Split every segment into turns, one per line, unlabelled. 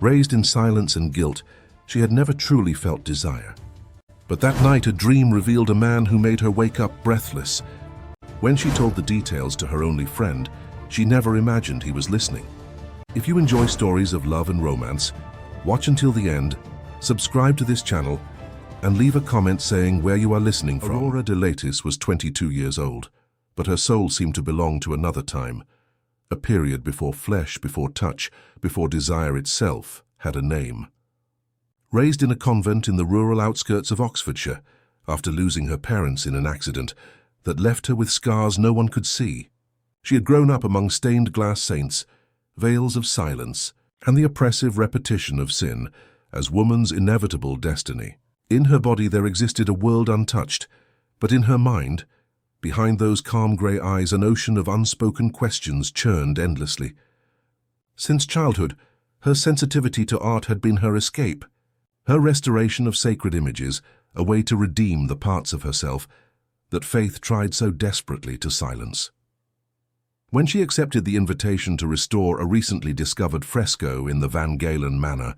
Raised in silence and guilt, she had never truly felt desire. But that night a dream revealed a man who made her wake up breathless. When she told the details to her only friend, she never imagined he was listening. If you enjoy stories of love and romance, watch until the end, subscribe to this channel, and leave a comment saying where you are listening from. Aurora de Latis was 22 years old, but her soul seemed to belong to another time, a period before flesh, before touch, before desire itself had a name. Raised in a convent in the rural outskirts of Oxfordshire, after losing her parents in an accident that left her with scars no one could see, she had grown up among stained glass saints, veils of silence, and the oppressive repetition of sin as woman's inevitable destiny. In her body there existed a world untouched, but in her mind, behind those calm grey eyes, an ocean of unspoken questions churned endlessly. Since childhood, her sensitivity to art had been her escape, her restoration of sacred images, a way to redeem the parts of herself that faith tried so desperately to silence. When she accepted the invitation to restore a recently discovered fresco in the Van Galen Manor,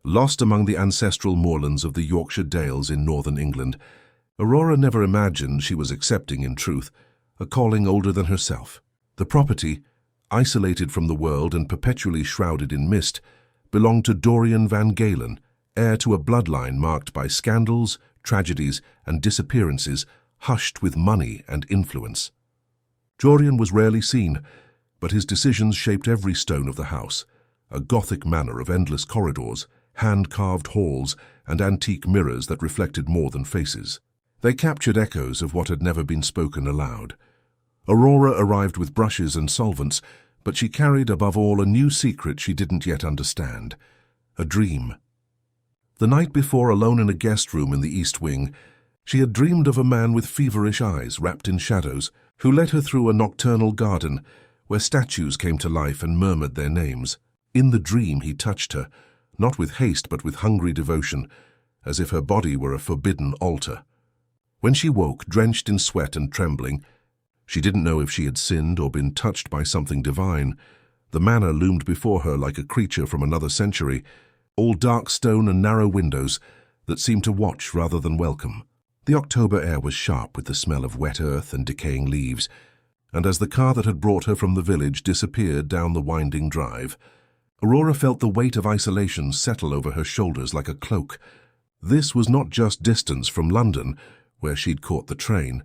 lost among the ancestral moorlands of the Yorkshire Dales in northern England, Aurora never imagined she was accepting, in truth, a calling older than herself. The property, isolated from the world and perpetually shrouded in mist, belonged to Dorian Van Galen, heir to a bloodline marked by scandals, tragedies, and disappearances, hushed with money and influence. Dorian was rarely seen, but his decisions shaped every stone of the house, a Gothic manor of endless corridors, hand-carved halls, and antique mirrors that reflected more than faces. They captured echoes of what had never been spoken aloud. Aurora arrived with brushes and solvents, but she carried above all a new secret she didn't yet understand, a dream. The night before, alone in a guest room in the East Wing, she had dreamed of a man with feverish eyes wrapped in shadows, who led her through a nocturnal garden where statues came to life and murmured their names. In the dream he touched her, not with haste but with hungry devotion, as if her body were a forbidden altar. When she woke, drenched in sweat and trembling, she didn't know if she had sinned or been touched by something divine. The manor loomed before her like a creature from another century, all dark stone and narrow windows that seemed to watch rather than welcome. The October air was sharp with the smell of wet earth and decaying leaves, and as the car that had brought her from the village disappeared down the winding drive, Aurora felt the weight of isolation settle over her shoulders like a cloak. This was not just distance from London, where she'd caught the train.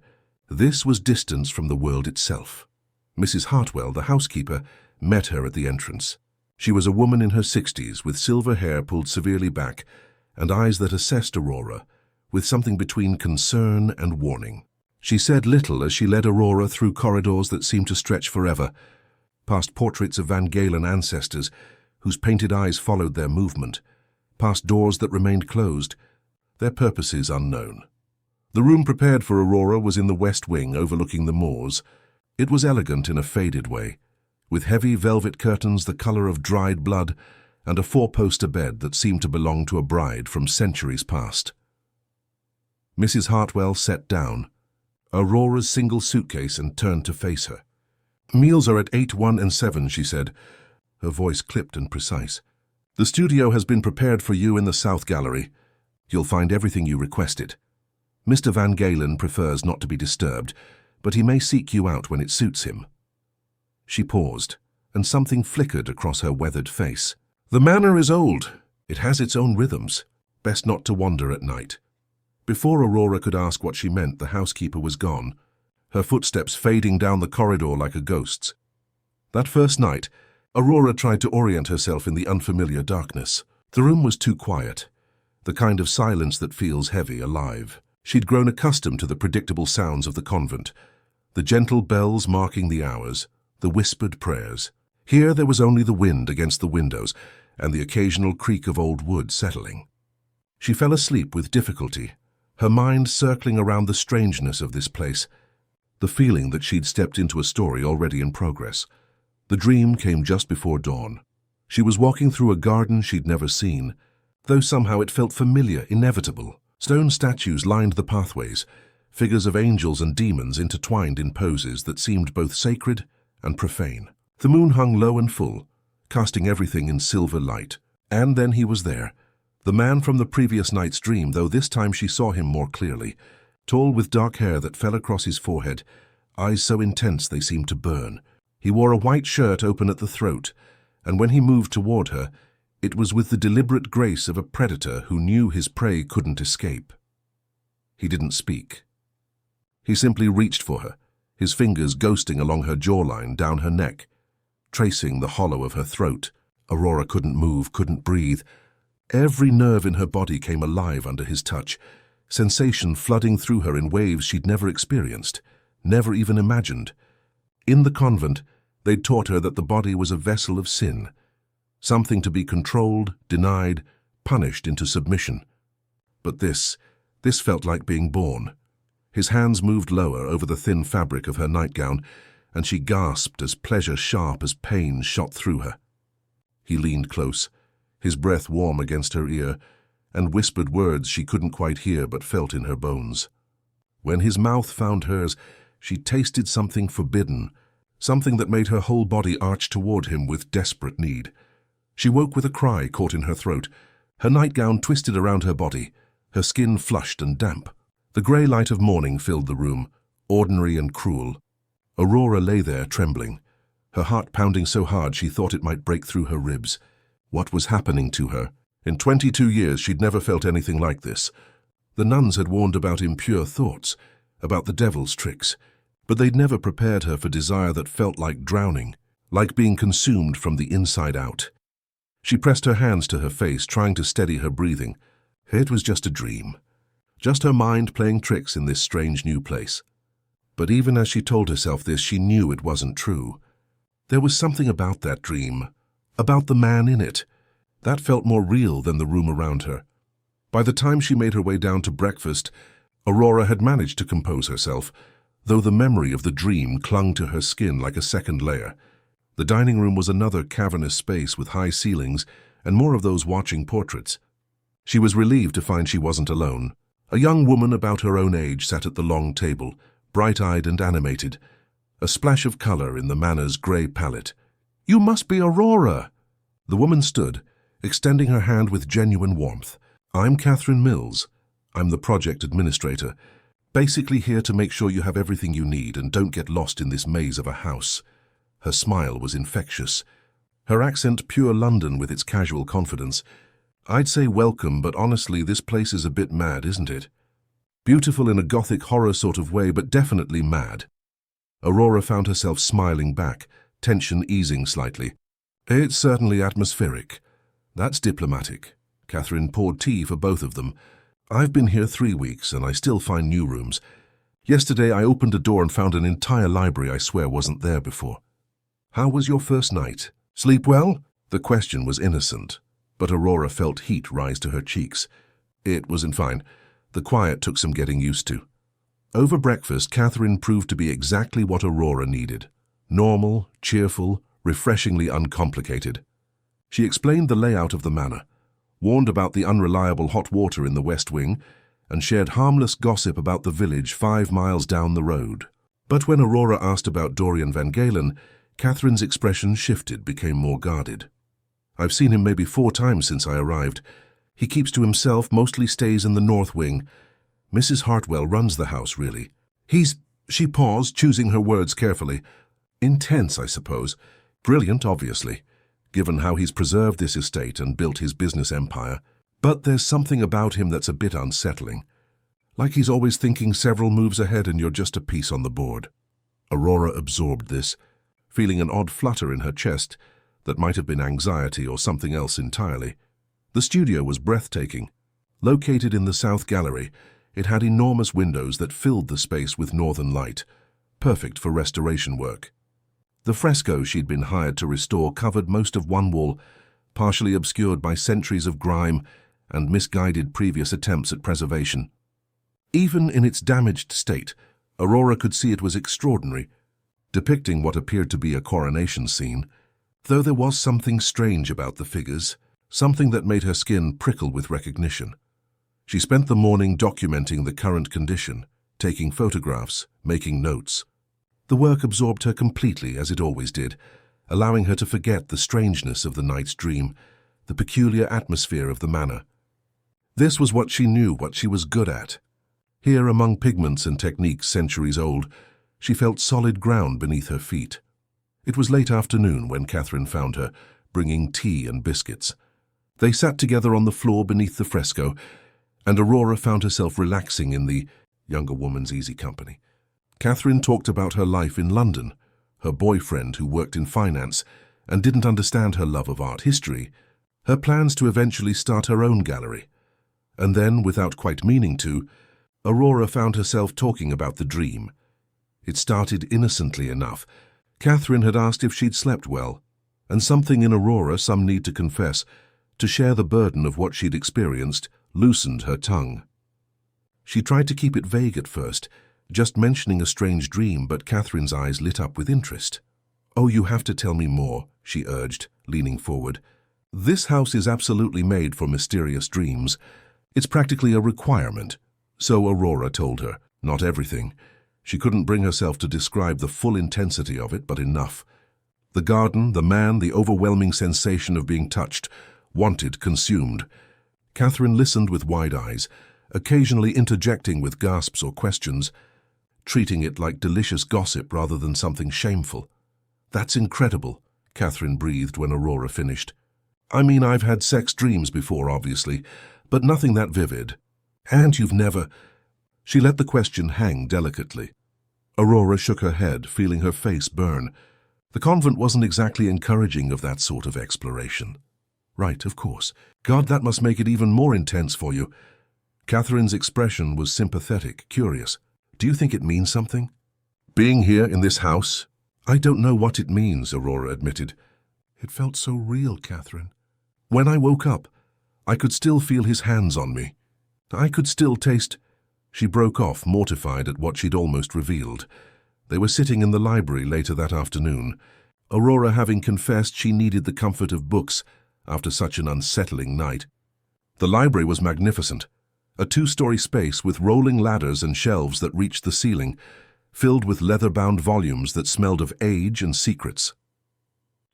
This was distance from the world itself. Mrs. Hartwell, the housekeeper, met her at the entrance. She was a woman in her 60s, with silver hair pulled severely back and eyes that assessed Aurora with something between concern and warning. She said little as she led Aurora through corridors that seemed to stretch forever, past portraits of Van Galen ancestors whose painted eyes followed their movement, past doors that remained closed, their purposes unknown. The room prepared for Aurora was in the West Wing overlooking the moors. It was elegant in a faded way, with heavy velvet curtains the color of dried blood and a four-poster bed that seemed to belong to a bride from centuries past. Mrs. Hartwell sat down, Aurora's single suitcase, and turned to face her. "Meals are at 8, 1, and 7, she said, her voice clipped and precise. "The studio has been prepared for you in the South Gallery. You'll find everything you requested. Mr. Van Galen prefers not to be disturbed, but he may seek you out when it suits him." She paused, and something flickered across her weathered face. "The manor is old. It has its own rhythms. Best not to wander at night." Before Aurora could ask what she meant, the housekeeper was gone, her footsteps fading down the corridor like a ghost's. That first night, Aurora tried to orient herself in the unfamiliar darkness. The room was too quiet, the kind of silence that feels heavy, alive. She'd grown accustomed to the predictable sounds of the convent, the gentle bells marking the hours, the whispered prayers. Here there was only the wind against the windows and the occasional creak of old wood settling. She fell asleep with difficulty, her mind circling around the strangeness of this place, the feeling that she'd stepped into a story already in progress. The dream came just before dawn. She was walking through a garden she'd never seen, though somehow it felt familiar, inevitable. Stone statues lined the pathways, figures of angels and demons intertwined in poses that seemed both sacred and profane. The moon hung low and full, casting everything in silver light. And then he was there. The man from the previous night's dream, though this time she saw him more clearly. Tall with dark hair that fell across his forehead, eyes so intense they seemed to burn. He wore a white shirt open at the throat, and when he moved toward her, it was with the deliberate grace of a predator who knew his prey couldn't escape. He didn't speak. He simply reached for her, his fingers ghosting along her jawline, down her neck, tracing the hollow of her throat. Aurora couldn't move, couldn't breathe. Every nerve in her body came alive under his touch, sensation flooding through her in waves she'd never experienced, never even imagined. In the convent, they'd taught her that the body was a vessel of sin, something to be controlled, denied, punished into submission. But this felt like being born. His hands moved lower over the thin fabric of her nightgown, and she gasped as pleasure sharp as pain shot through her. He leaned close, his breath warm against her ear, and whispered words she couldn't quite hear but felt in her bones. When his mouth found hers, she tasted something forbidden, something that made her whole body arch toward him with desperate need. She woke with a cry caught in her throat, her nightgown twisted around her body, her skin flushed and damp. The grey light of morning filled the room, ordinary and cruel. Aurora lay there trembling, her heart pounding so hard she thought it might break through her ribs. What was happening to her? In 22 years she'd never felt anything like this. The nuns had warned about impure thoughts, about the devil's tricks, but they'd never prepared her for desire that felt like drowning, like being consumed from the inside out. She pressed her hands to her face, trying to steady her breathing. It was just a dream. Just her mind playing tricks in this strange new place. But even as she told herself this, she knew it wasn't true. There was something about that dream, about the man in it, that felt more real than the room around her. By the time she made her way down to breakfast, Aurora had managed to compose herself, though the memory of the dream clung to her skin like a second layer. The dining room was another cavernous space with high ceilings and more of those watching portraits. She was relieved to find she wasn't alone. A young woman about her own age sat at the long table, bright-eyed and animated, a splash of color in the manor's grey palette. "You must be Aurora!" The woman stood, extending her hand with genuine warmth. "I'm Catherine Mills. I'm the project administrator, basically here to make sure you have everything you need and don't get lost in this maze of a house." Her smile was infectious, her accent pure London with its casual confidence. "I'd say welcome, but honestly, this place is a bit mad, isn't it? Beautiful in a gothic horror sort of way, but definitely mad." Aurora found herself smiling back, tension easing slightly. "It's certainly atmospheric. That's diplomatic." Catherine poured tea for both of them. "I've been here 3 weeks, and I still find new rooms. Yesterday I opened a door and found an entire library I swear wasn't there before." "How was your first night? Sleep well?" The question was innocent, but Aurora felt heat rise to her cheeks. It wasn't fine. The quiet took some getting used to. Over breakfast, Catherine proved to be exactly what Aurora needed. Normal, cheerful, refreshingly uncomplicated. She explained the layout of the manor, warned about the unreliable hot water in the West Wing, and shared harmless gossip about the village 5 miles down the road. But when Aurora asked about Dorian Van Galen, Catherine's expression shifted, became more guarded. "I've seen him maybe 4 times since I arrived. He keeps to himself, mostly stays in the North Wing. Mrs. Hartwell runs the house, really. She paused, choosing her words carefully. "Intense, I suppose. Brilliant, obviously, given how he's preserved this estate and built his business empire. But there's something about him that's a bit unsettling. Like he's always thinking several moves ahead and you're just a piece on the board." Aurora absorbed this, feeling an odd flutter in her chest that might have been anxiety or something else entirely. The studio was breathtaking. Located in the South Gallery, it had enormous windows that filled the space with northern light, perfect for restoration work. The fresco she'd been hired to restore covered most of one wall, partially obscured by centuries of grime and misguided previous attempts at preservation. Even in its damaged state, Aurora could see it was extraordinary, depicting what appeared to be a coronation scene, though there was something strange about the figures, something that made her skin prickle with recognition. She spent the morning documenting the current condition, taking photographs, making notes. The work absorbed her completely, as it always did, allowing her to forget the strangeness of the night's dream, the peculiar atmosphere of the manor. This was what she knew, what she was good at. Here, among pigments and techniques centuries old, she felt solid ground beneath her feet. It was late afternoon when Catherine found her, bringing tea and biscuits. They sat together on the floor beneath the fresco, and Aurora found herself relaxing in the younger woman's easy company. Catherine talked about her life in London, her boyfriend who worked in finance and didn't understand her love of art history, her plans to eventually start her own gallery. And then, without quite meaning to, Aurora found herself talking about the dream. It started innocently enough. Catherine had asked if she'd slept well, and something in Aurora, some need to confess, to share the burden of what she'd experienced, loosened her tongue. She tried to keep it vague at first, just mentioning a strange dream, but Catherine's eyes lit up with interest. "Oh, you have to tell me more," she urged, leaning forward. "This house is absolutely made for mysterious dreams. It's practically a requirement." So Aurora told her, not everything. She couldn't bring herself to describe the full intensity of it, but enough. The garden, the man, the overwhelming sensation of being touched, wanted, consumed. Catherine listened with wide eyes, occasionally interjecting with gasps or questions, treating it like delicious gossip rather than something shameful. "That's incredible," Catherine breathed when Aurora finished. "I mean, I've had sex dreams before, obviously, but nothing that vivid. And you've never—" She let the question hang delicately. Aurora shook her head, feeling her face burn. The convent wasn't exactly encouraging of that sort of exploration. "Right, of course. God, that must make it even more intense for you." Catherine's expression was sympathetic, curious. "Do you think it means something?" "Being here in this house?" "I don't know what it means," Aurora admitted. "It felt so real, Catherine. When I woke up, I could still feel his hands on me. I could still taste—" She broke off, mortified at what she'd almost revealed. They were sitting in the library later that afternoon, Aurora having confessed she needed the comfort of books after such an unsettling night. The library was magnificent, a 2-story space with rolling ladders and shelves that reached the ceiling, filled with leather-bound volumes that smelled of age and secrets.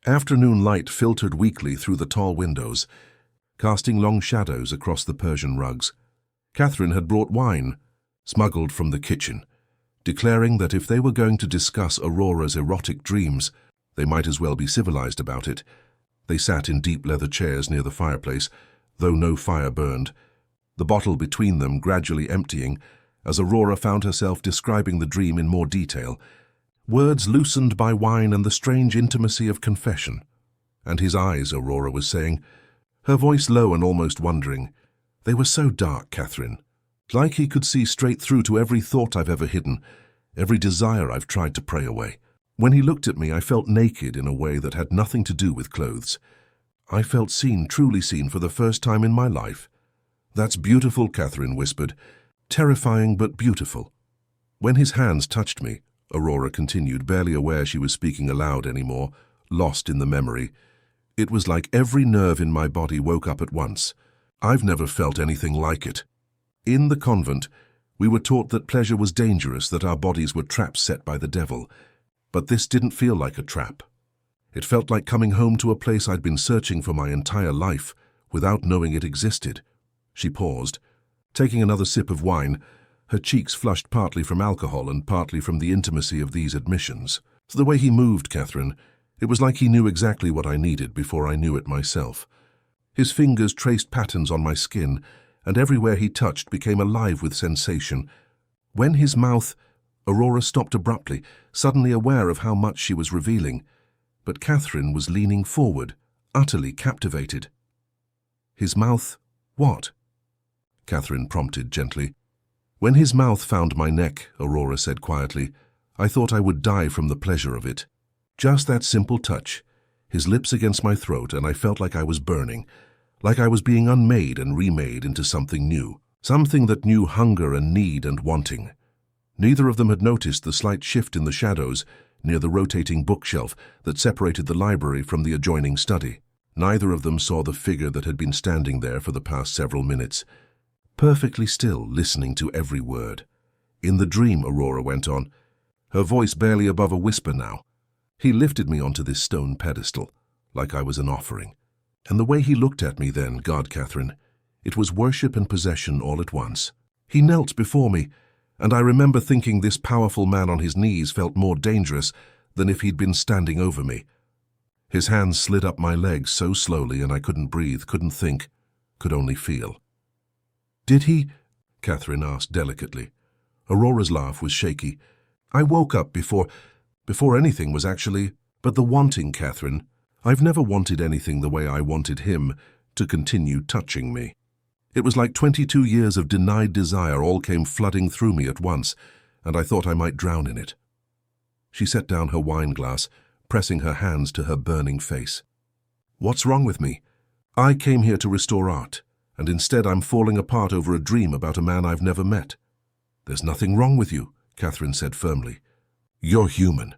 Afternoon light filtered weakly through the tall windows, casting long shadows across the Persian rugs. Catherine had brought wine, smuggled from the kitchen, declaring that if they were going to discuss Aurora's erotic dreams, they might as well be civilized about it. They sat in deep leather chairs near the fireplace, though no fire burned, the bottle between them gradually emptying as Aurora found herself describing the dream in more detail, words loosened by wine and the strange intimacy of confession. "And his eyes," Aurora was saying, her voice low and almost wondering. "They were so dark, Catherine. Like he could see straight through to every thought I've ever hidden, every desire I've tried to pray away. When he looked at me, I felt naked in a way that had nothing to do with clothes. I felt seen, truly seen, for the first time in my life." "That's beautiful," Catherine whispered. "Terrifying but beautiful." "When his hands touched me," Aurora continued, barely aware she was speaking aloud anymore, lost in the memory, "it was like every nerve in my body woke up at once. I've never felt anything like it. In the convent, we were taught that pleasure was dangerous, that our bodies were traps set by the devil. But this didn't feel like a trap. It felt like coming home to a place I'd been searching for my entire life, without knowing it existed." She paused, taking another sip of wine, her cheeks flushed partly from alcohol and partly from the intimacy of these admissions. "So the way he moved, Catherine, it was like he knew exactly what I needed before I knew it myself. His fingers traced patterns on my skin, and everywhere he touched became alive with sensation. When his mouth—" Aurora stopped abruptly, suddenly aware of how much she was revealing. But Catherine was leaning forward, utterly captivated. "His mouth, what?" Catherine prompted gently. "When his mouth found my neck," Aurora said quietly, "I thought I would die from the pleasure of it. Just that simple touch, his lips against my throat, and I felt like I was burning, like I was being unmade and remade into something new, something that knew hunger and need and wanting." Neither of them had noticed the slight shift in the shadows near the rotating bookshelf that separated the library from the adjoining study. Neither of them saw the figure that had been standing there for the past several minutes, perfectly still, listening to every word. "In the dream," Aurora went on, her voice barely above a whisper now, "he lifted me onto this stone pedestal, like I was an offering. And the way he looked at me then, God, Catherine, it was worship and possession all at once. He knelt before me, and I remember thinking this powerful man on his knees felt more dangerous than if he'd been standing over me. His hands slid up my legs so slowly and I couldn't breathe, couldn't think, could only feel. "Did he?" Catherine asked delicately. Aurora's laugh was shaky. "I woke up before anything was actually... But the wanting, Catherine, I've never wanted anything the way I wanted him to continue touching me. It was like 22 years of denied desire all came flooding through me at once, and I thought I might drown in it." She set down her wine glass, pressing her hands to her burning face. "What's wrong with me? I came here to restore art, and instead I'm falling apart over a dream about a man I've never met." "There's nothing wrong with you," Catherine said firmly. "You're human.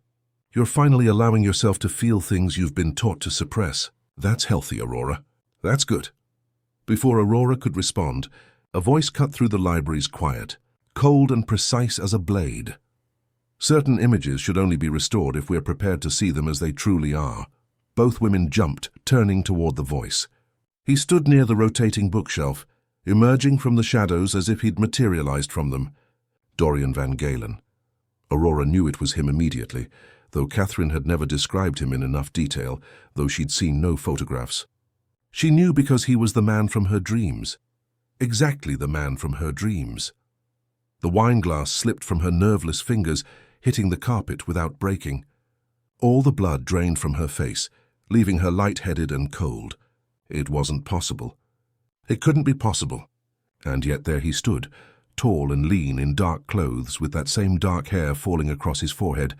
You're finally allowing yourself to feel things you've been taught to suppress. That's healthy, Aurora. That's good." Before Aurora could respond, a voice cut through the library's quiet, cold and precise as a blade. "Certain images should only be restored if we're prepared to see them as they truly are." Both women jumped, turning toward the voice. He stood near the rotating bookshelf, emerging from the shadows as if he'd materialized from them. Dorian Van Galen. Aurora knew it was him immediately, though Catherine had never described him in enough detail, though she'd seen no photographs. She knew because he was the man from her dreams. Exactly the man from her dreams. The wineglass slipped from her nerveless fingers, hitting the carpet without breaking. All the blood drained from her face, leaving her light-headed and cold. It wasn't possible. It couldn't be possible. And yet there he stood, tall and lean in dark clothes, with that same dark hair falling across his forehead,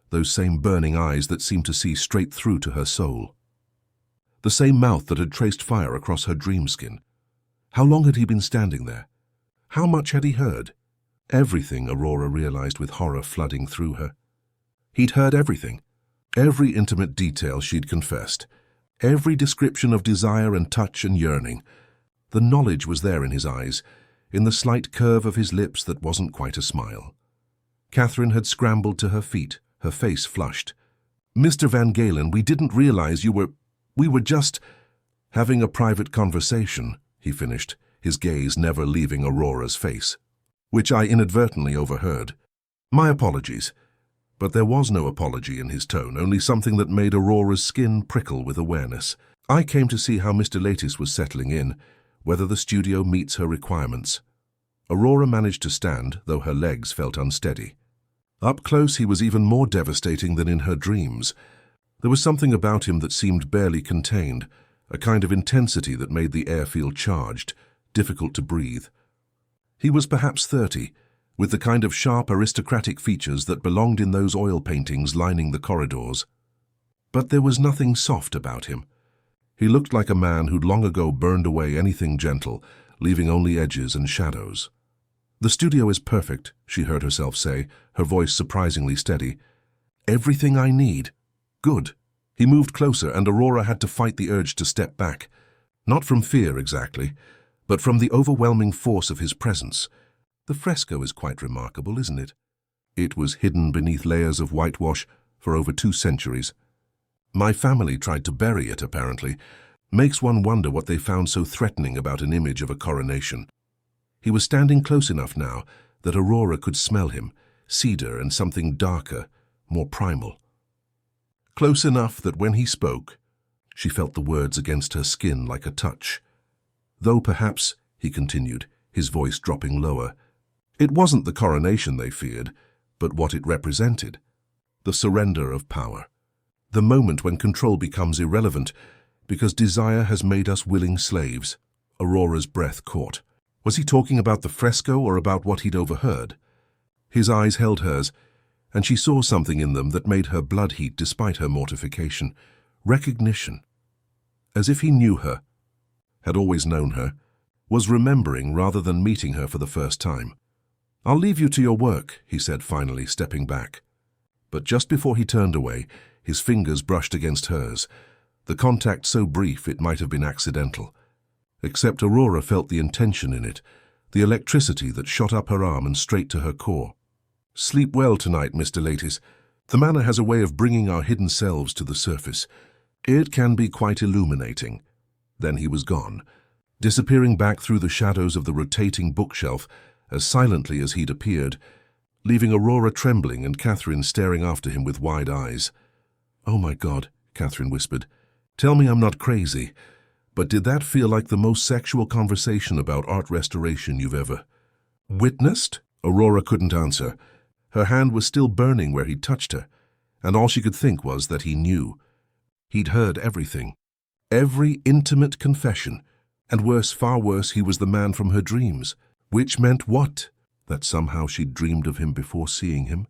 those same burning eyes that seemed to see straight through to her soul. The same mouth that had traced fire across her dream skin. How long had he been standing there? How much had he heard? Everything, Aurora realized with horror flooding through her. He'd heard everything. Every intimate detail she'd confessed. Every description of desire and touch and yearning. The knowledge was there in his eyes, in the slight curve of his lips that wasn't quite a smile. Catherine had scrambled to her feet, her face flushed. "Mr. Van Galen, we didn't realize we were just having a private conversation," he finished, his gaze never leaving Aurora's face, "which I inadvertently overheard. My apologies." But there was no apology in his tone, only something that made Aurora's skin prickle with awareness. "I came to see how Mr. Lattis was settling in, whether the studio meets her requirements." Aurora managed to stand, though her legs felt unsteady. Up close, he was even more devastating than in her dreams. There was something about him that seemed barely contained, a kind of intensity that made the air feel charged, difficult to breathe. He was perhaps 30, with the kind of sharp aristocratic features that belonged in those oil paintings lining the corridors. But there was nothing soft about him. He looked like a man who'd long ago burned away anything gentle, leaving only edges and shadows. "The studio is perfect," she heard herself say, her voice surprisingly steady. "Everything I need. Good." He moved closer, and Aurora had to fight the urge to step back. Not from fear, exactly, but from the overwhelming force of his presence. "The fresco is quite remarkable, isn't it?" It was hidden beneath layers of whitewash for over 2 centuries. "My family tried to bury it, apparently. Makes one wonder what they found so threatening about an image of a coronation." He was standing close enough now that Aurora could smell him, cedar and something darker, more primal. Close enough that when he spoke, she felt the words against her skin like a touch. "Though perhaps," he continued, his voice dropping lower, "it wasn't the coronation they feared, but what it represented. The surrender of power. The moment when control becomes irrelevant, because desire has made us willing slaves." Aurora's breath caught. Was he talking about the fresco or about what he'd overheard? His eyes held hers, and she saw something in them that made her blood heat despite her mortification. Recognition. As if he knew her, had always known her, was remembering rather than meeting her for the first time. "I'll leave you to your work," he said finally, stepping back. But just before he turned away, his fingers brushed against hers, the contact so brief it might have been accidental. Except Aurora felt the intention in it, the electricity that shot up her arm and straight to her core. "Sleep well tonight, Mr. Lattis. The manor has a way of bringing our hidden selves to the surface. It can be quite illuminating." Then he was gone, disappearing back through the shadows of the rotating bookshelf as silently as he'd appeared, leaving Aurora trembling and Catherine staring after him with wide eyes. "Oh my God," Catherine whispered. "Tell me I'm not crazy, but did that feel like the most sexual conversation about art restoration you've ever witnessed?" Aurora couldn't answer. Her hand was still burning where he'd touched her, and all she could think was that he knew. He'd heard everything. Every intimate confession, and worse, far worse, he was the man from her dreams. Which meant what? That somehow she'd dreamed of him before seeing him?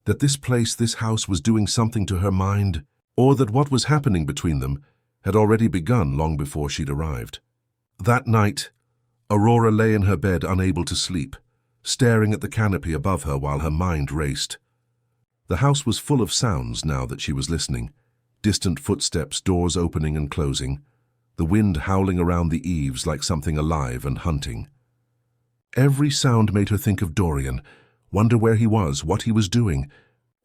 That this place, this house, was doing something to her mind? Or that what was happening between them had already begun long before she'd arrived? That night, Aurora lay in her bed unable to sleep, staring at the canopy above her while her mind raced. The house was full of sounds now that she was listening. Distant footsteps, doors opening and closing, the wind howling around the eaves like something alive and hunting. Every sound made her think of Dorian, wonder where he was, what he was doing,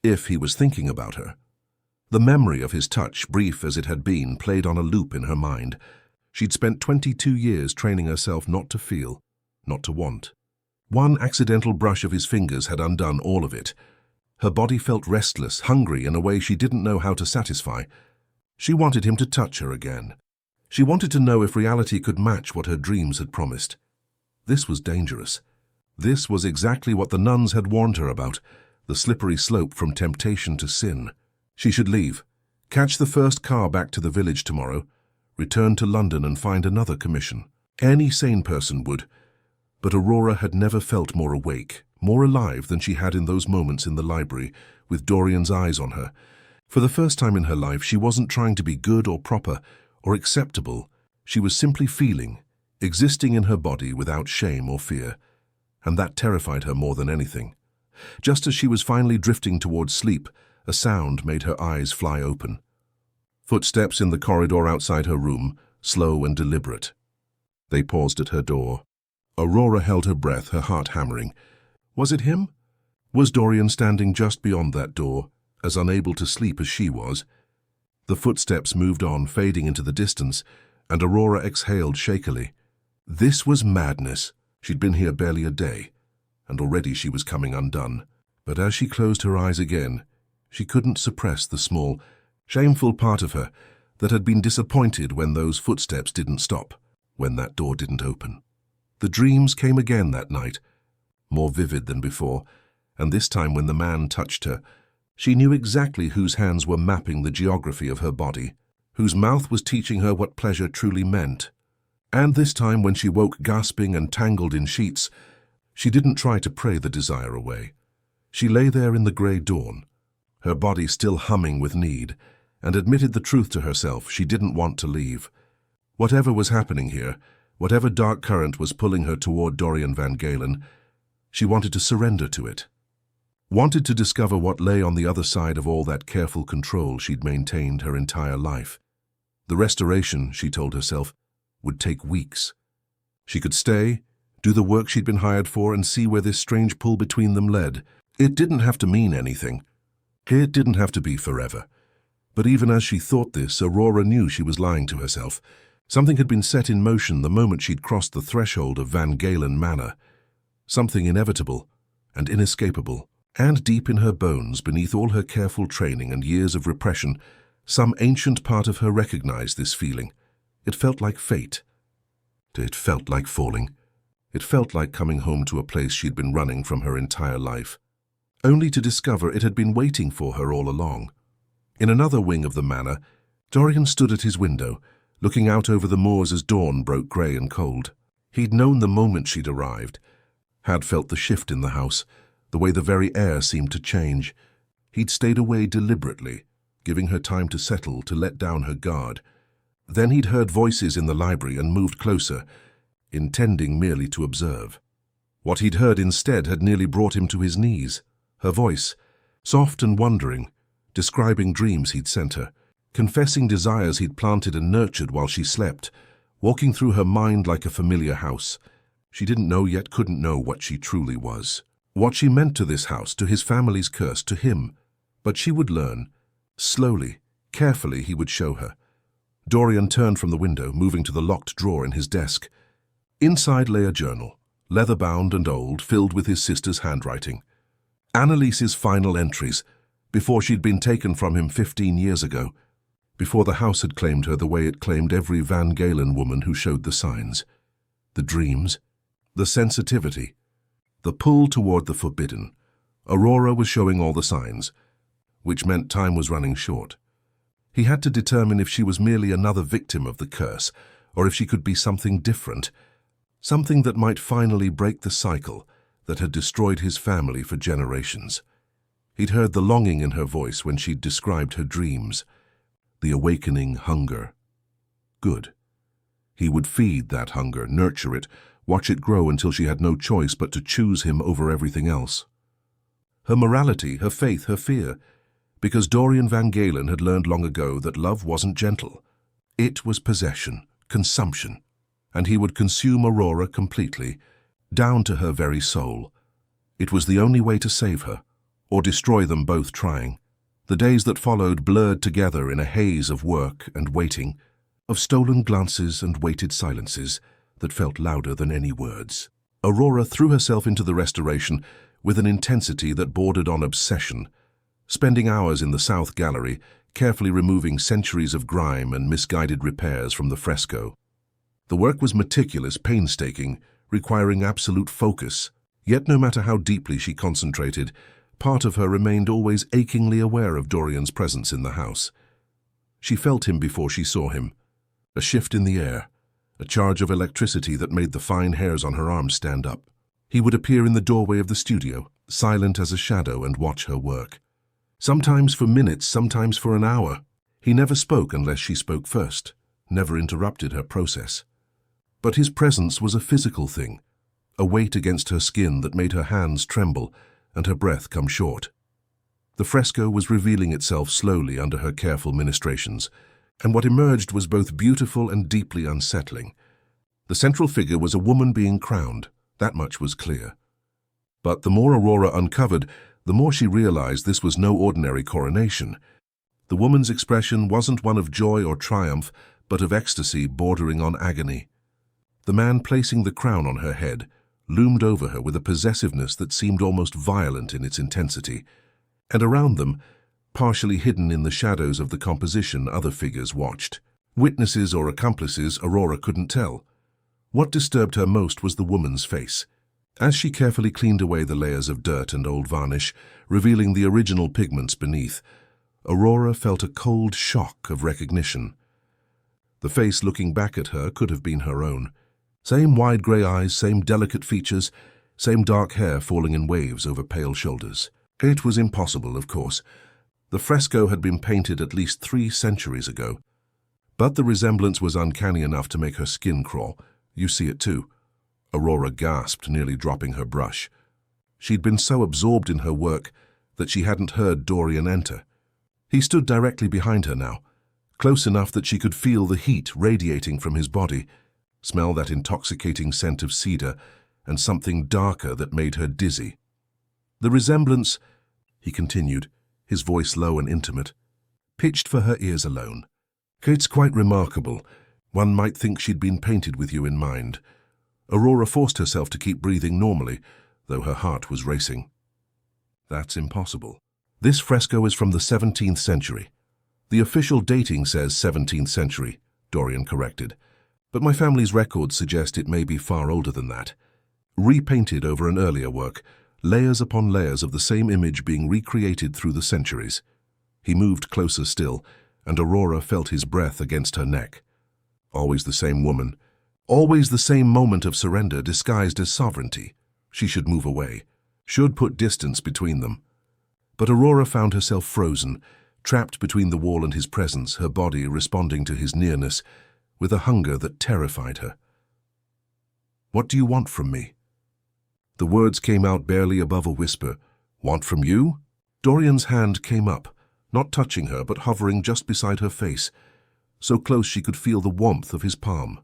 if he was thinking about her. The memory of his touch, brief as it had been, played on a loop in her mind. She'd spent 22 years training herself not to feel, not to want. One accidental brush of his fingers had undone all of it. Her body felt restless, hungry in a way she didn't know how to satisfy. She wanted him to touch her again. She wanted to know if reality could match what her dreams had promised. This was dangerous. This was exactly what the nuns had warned her about, the slippery slope from temptation to sin. She should leave, catch the first car back to the village tomorrow, return to London and find another commission. Any sane person would. But Aurora had never felt more awake, more alive than she had in those moments in the library, with Dorian's eyes on her. For the first time in her life, she wasn't trying to be good or proper or acceptable. She was simply feeling, existing in her body without shame or fear. And that terrified her more than anything. Just as she was finally drifting towards sleep, a sound made her eyes fly open. Footsteps in the corridor outside her room, slow and deliberate. They paused at her door. Aurora held her breath, her heart hammering. Was it him? Was Dorian standing just beyond that door, as unable to sleep as she was? The footsteps moved on, fading into the distance, and Aurora exhaled shakily. This was madness. She'd been here barely a day, and already she was coming undone. But as she closed her eyes again, she couldn't suppress the small, shameful part of her that had been disappointed when those footsteps didn't stop, when that door didn't open. The dreams came again that night, more vivid than before, and this time when the man touched her, she knew exactly whose hands were mapping the geography of her body, whose mouth was teaching her what pleasure truly meant. And this time when she woke gasping and tangled in sheets, she didn't try to pray the desire away. She lay there in the grey dawn, her body still humming with need, and admitted the truth to herself: she didn't want to leave. Whatever was happening here, whatever dark current was pulling her toward Dorian Van Galen, she wanted to surrender to it. Wanted to discover what lay on the other side of all that careful control she'd maintained her entire life. The restoration, she told herself, would take weeks. She could stay, do the work she'd been hired for, and see where this strange pull between them led. It didn't have to mean anything. It didn't have to be forever. But even as she thought this, Aurora knew she was lying to herself. Something had been set in motion the moment she'd crossed the threshold of Van Galen Manor. Something inevitable and inescapable. And deep in her bones, beneath all her careful training and years of repression, some ancient part of her recognized this feeling. It felt like fate. It felt like falling. It felt like coming home to a place she'd been running from her entire life, only to discover it had been waiting for her all along. In another wing of the manor, Dorian stood at his window, looking out over the moors as dawn broke grey and cold. He'd known the moment she'd arrived, had felt the shift in the house, the way the very air seemed to change. He'd stayed away deliberately, giving her time to settle, to let down her guard. Then he'd heard voices in the library and moved closer, intending merely to observe. What he'd heard instead had nearly brought him to his knees. Her voice, soft and wondering, describing dreams he'd sent her, confessing desires he'd planted and nurtured while she slept, walking through her mind like a familiar house. She didn't know yet, couldn't know what she truly was, what she meant to this house, to his family's curse, to him. But she would learn. Slowly, carefully he would show her. Dorian turned from the window, moving to the locked drawer in his desk. Inside lay a journal, leather-bound and old, filled with his sister's handwriting. Annalise's final entries, before she'd been taken from him 15 years ago, before the house had claimed her the way it claimed every Van Galen woman who showed the signs. The dreams, the sensitivity, the pull toward the forbidden. Aurora was showing all the signs, which meant time was running short. He had to determine if she was merely another victim of the curse, or if she could be something different, something that might finally break the cycle that had destroyed his family for generations. He'd heard the longing in her voice when she'd described her dreams, the awakening hunger. Good. He would feed that hunger, nurture it, watch it grow until she had no choice but to choose him over everything else. Her morality, her faith, her fear, because Dorian Van Galen had learned long ago that love wasn't gentle. It was possession, consumption, and he would consume Aurora completely, down to her very soul. It was the only way to save her, or destroy them both trying. The days that followed blurred together in a haze of work and waiting, of stolen glances and weighted silences that felt louder than any words. Aurora threw herself into the restoration with an intensity that bordered on obsession, spending hours in the South Gallery, carefully removing centuries of grime and misguided repairs from the fresco. The work was meticulous, painstaking, requiring absolute focus, yet no matter how deeply she concentrated, part of her remained always achingly aware of Dorian's presence in the house. She felt him before she saw him, a shift in the air, a charge of electricity that made the fine hairs on her arms stand up. He would appear in the doorway of the studio, silent as a shadow, and watch her work. Sometimes for minutes, sometimes for an hour. He never spoke unless she spoke first, never interrupted her process. But his presence was a physical thing, a weight against her skin that made her hands tremble and her breath come short. The fresco was revealing itself slowly under her careful ministrations, and what emerged was both beautiful and deeply unsettling. The central figure was a woman being crowned, that much was clear. But the more Aurora uncovered, the more she realized this was no ordinary coronation. The woman's expression wasn't one of joy or triumph, but of ecstasy bordering on agony. The man placing the crown on her head loomed over her with a possessiveness that seemed almost violent in its intensity, and around them, partially hidden in the shadows of the composition, other figures watched. Witnesses or accomplices, Aurora couldn't tell. What disturbed her most was the woman's face. As she carefully cleaned away the layers of dirt and old varnish, revealing the original pigments beneath, Aurora felt a cold shock of recognition. The face looking back at her could have been her own. Same wide grey eyes, same delicate features, same dark hair falling in waves over pale shoulders. It was impossible, of course. The fresco had been painted at least 3 centuries ago. But the resemblance was uncanny enough to make her skin crawl. You see it too. Aurora gasped, nearly dropping her brush. She'd been so absorbed in her work that she hadn't heard Dorian enter. He stood directly behind her now, close enough that she could feel the heat radiating from his body, smell that intoxicating scent of cedar, and something darker that made her dizzy. The resemblance, he continued, his voice low and intimate, pitched for her ears alone. It's quite remarkable. One might think she'd been painted with you in mind. Aurora forced herself to keep breathing normally, though her heart was racing. That's impossible. This fresco is from the 17th century. The official dating says 17th century, Dorian corrected, but my family's records suggest it may be far older than that. Repainted over an earlier work, layers upon layers of the same image being recreated through the centuries. He moved closer still, and Aurora felt his breath against her neck. Always the same woman. Always the same moment of surrender disguised as sovereignty. She should move away, should put distance between them. But Aurora found herself frozen, trapped between the wall and his presence, her body responding to his nearness with a hunger that terrified her. "What do you want from me?" The words came out barely above a whisper. "Want from you?" Dorian's hand came up, not touching her but hovering just beside her face, so close she could feel the warmth of his palm.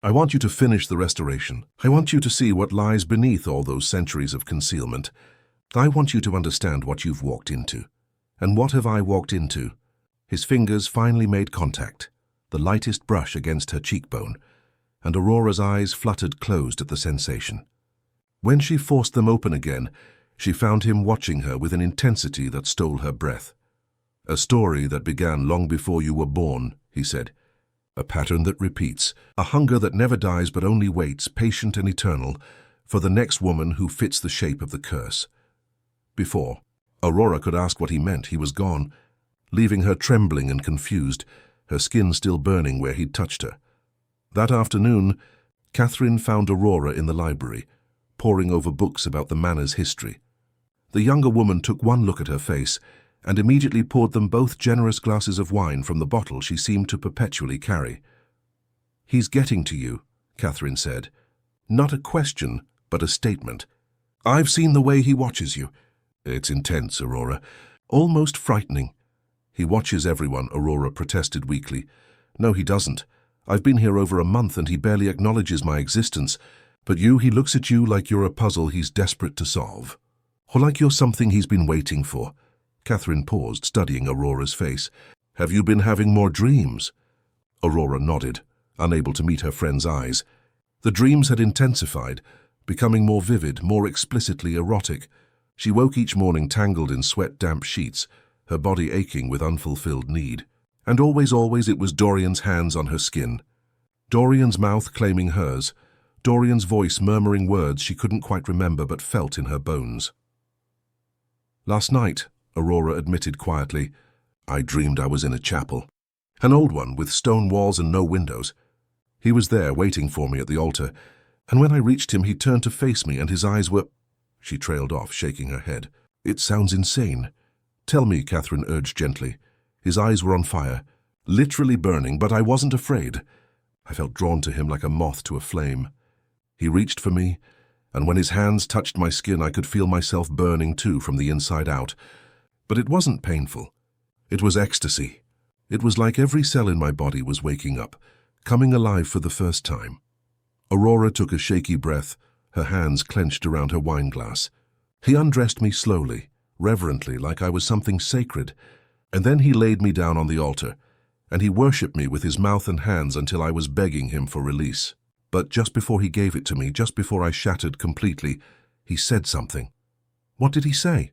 "I want you to finish the restoration. I want you to see what lies beneath all those centuries of concealment. I want you to understand what you've walked into. And what have I walked into?" His fingers finally made contact, the lightest brush against her cheekbone, and Aurora's eyes fluttered closed at the sensation. When she forced them open again, she found him watching her with an intensity that stole her breath. "A story that began long before you were born," he said. "A pattern that repeats, a hunger that never dies but only waits, patient and eternal, for the next woman who fits the shape of the curse." Before Aurora could ask what he meant, he was gone, leaving her trembling and confused, her skin still burning where he'd touched her. That afternoon, Catherine found Aurora in the library, poring over books about the manor's history. The younger woman took one look at her face and immediately poured them both generous glasses of wine from the bottle she seemed to perpetually carry. "He's getting to you," Catherine said. "Not a question, but a statement. I've seen the way he watches you." "It's intense, Aurora. Almost frightening." "He watches everyone," Aurora protested weakly. "No, he doesn't. I've been here over a month and he barely acknowledges my existence. But you, he looks at you like you're a puzzle he's desperate to solve. Or like you're something he's been waiting for." Catherine paused, studying Aurora's face. "Have you been having more dreams?" Aurora nodded, unable to meet her friend's eyes. The dreams had intensified, becoming more vivid, more explicitly erotic. She woke each morning tangled in sweat-damp sheets, her body aching with unfulfilled need. And always it was Dorian's hands on her skin. Dorian's mouth claiming hers. Dorian's voice murmuring words she couldn't quite remember but felt in her bones. "Last night," Aurora admitted quietly, "I dreamed I was in a chapel. An old one with stone walls and no windows. He was there waiting for me at the altar, and when I reached him he turned to face me and his eyes were—" She trailed off, shaking her head. "It sounds insane." "Tell me," Catherine urged gently. His eyes were on fire, literally burning, but I wasn't afraid. I felt drawn to him like a moth to a flame. He reached for me, and when his hands touched my skin I could feel myself burning too from the inside out. But it wasn't painful. It was ecstasy. It was like every cell in my body was waking up, coming alive for the first time. Aurora took a shaky breath, her hands clenched around her wine glass. He undressed me slowly, reverently, like I was something sacred, and then he laid me down on the altar, and he worshipped me with his mouth and hands until I was begging him for release. But just before he gave it to me, just before I shattered completely, he said something. What did he say?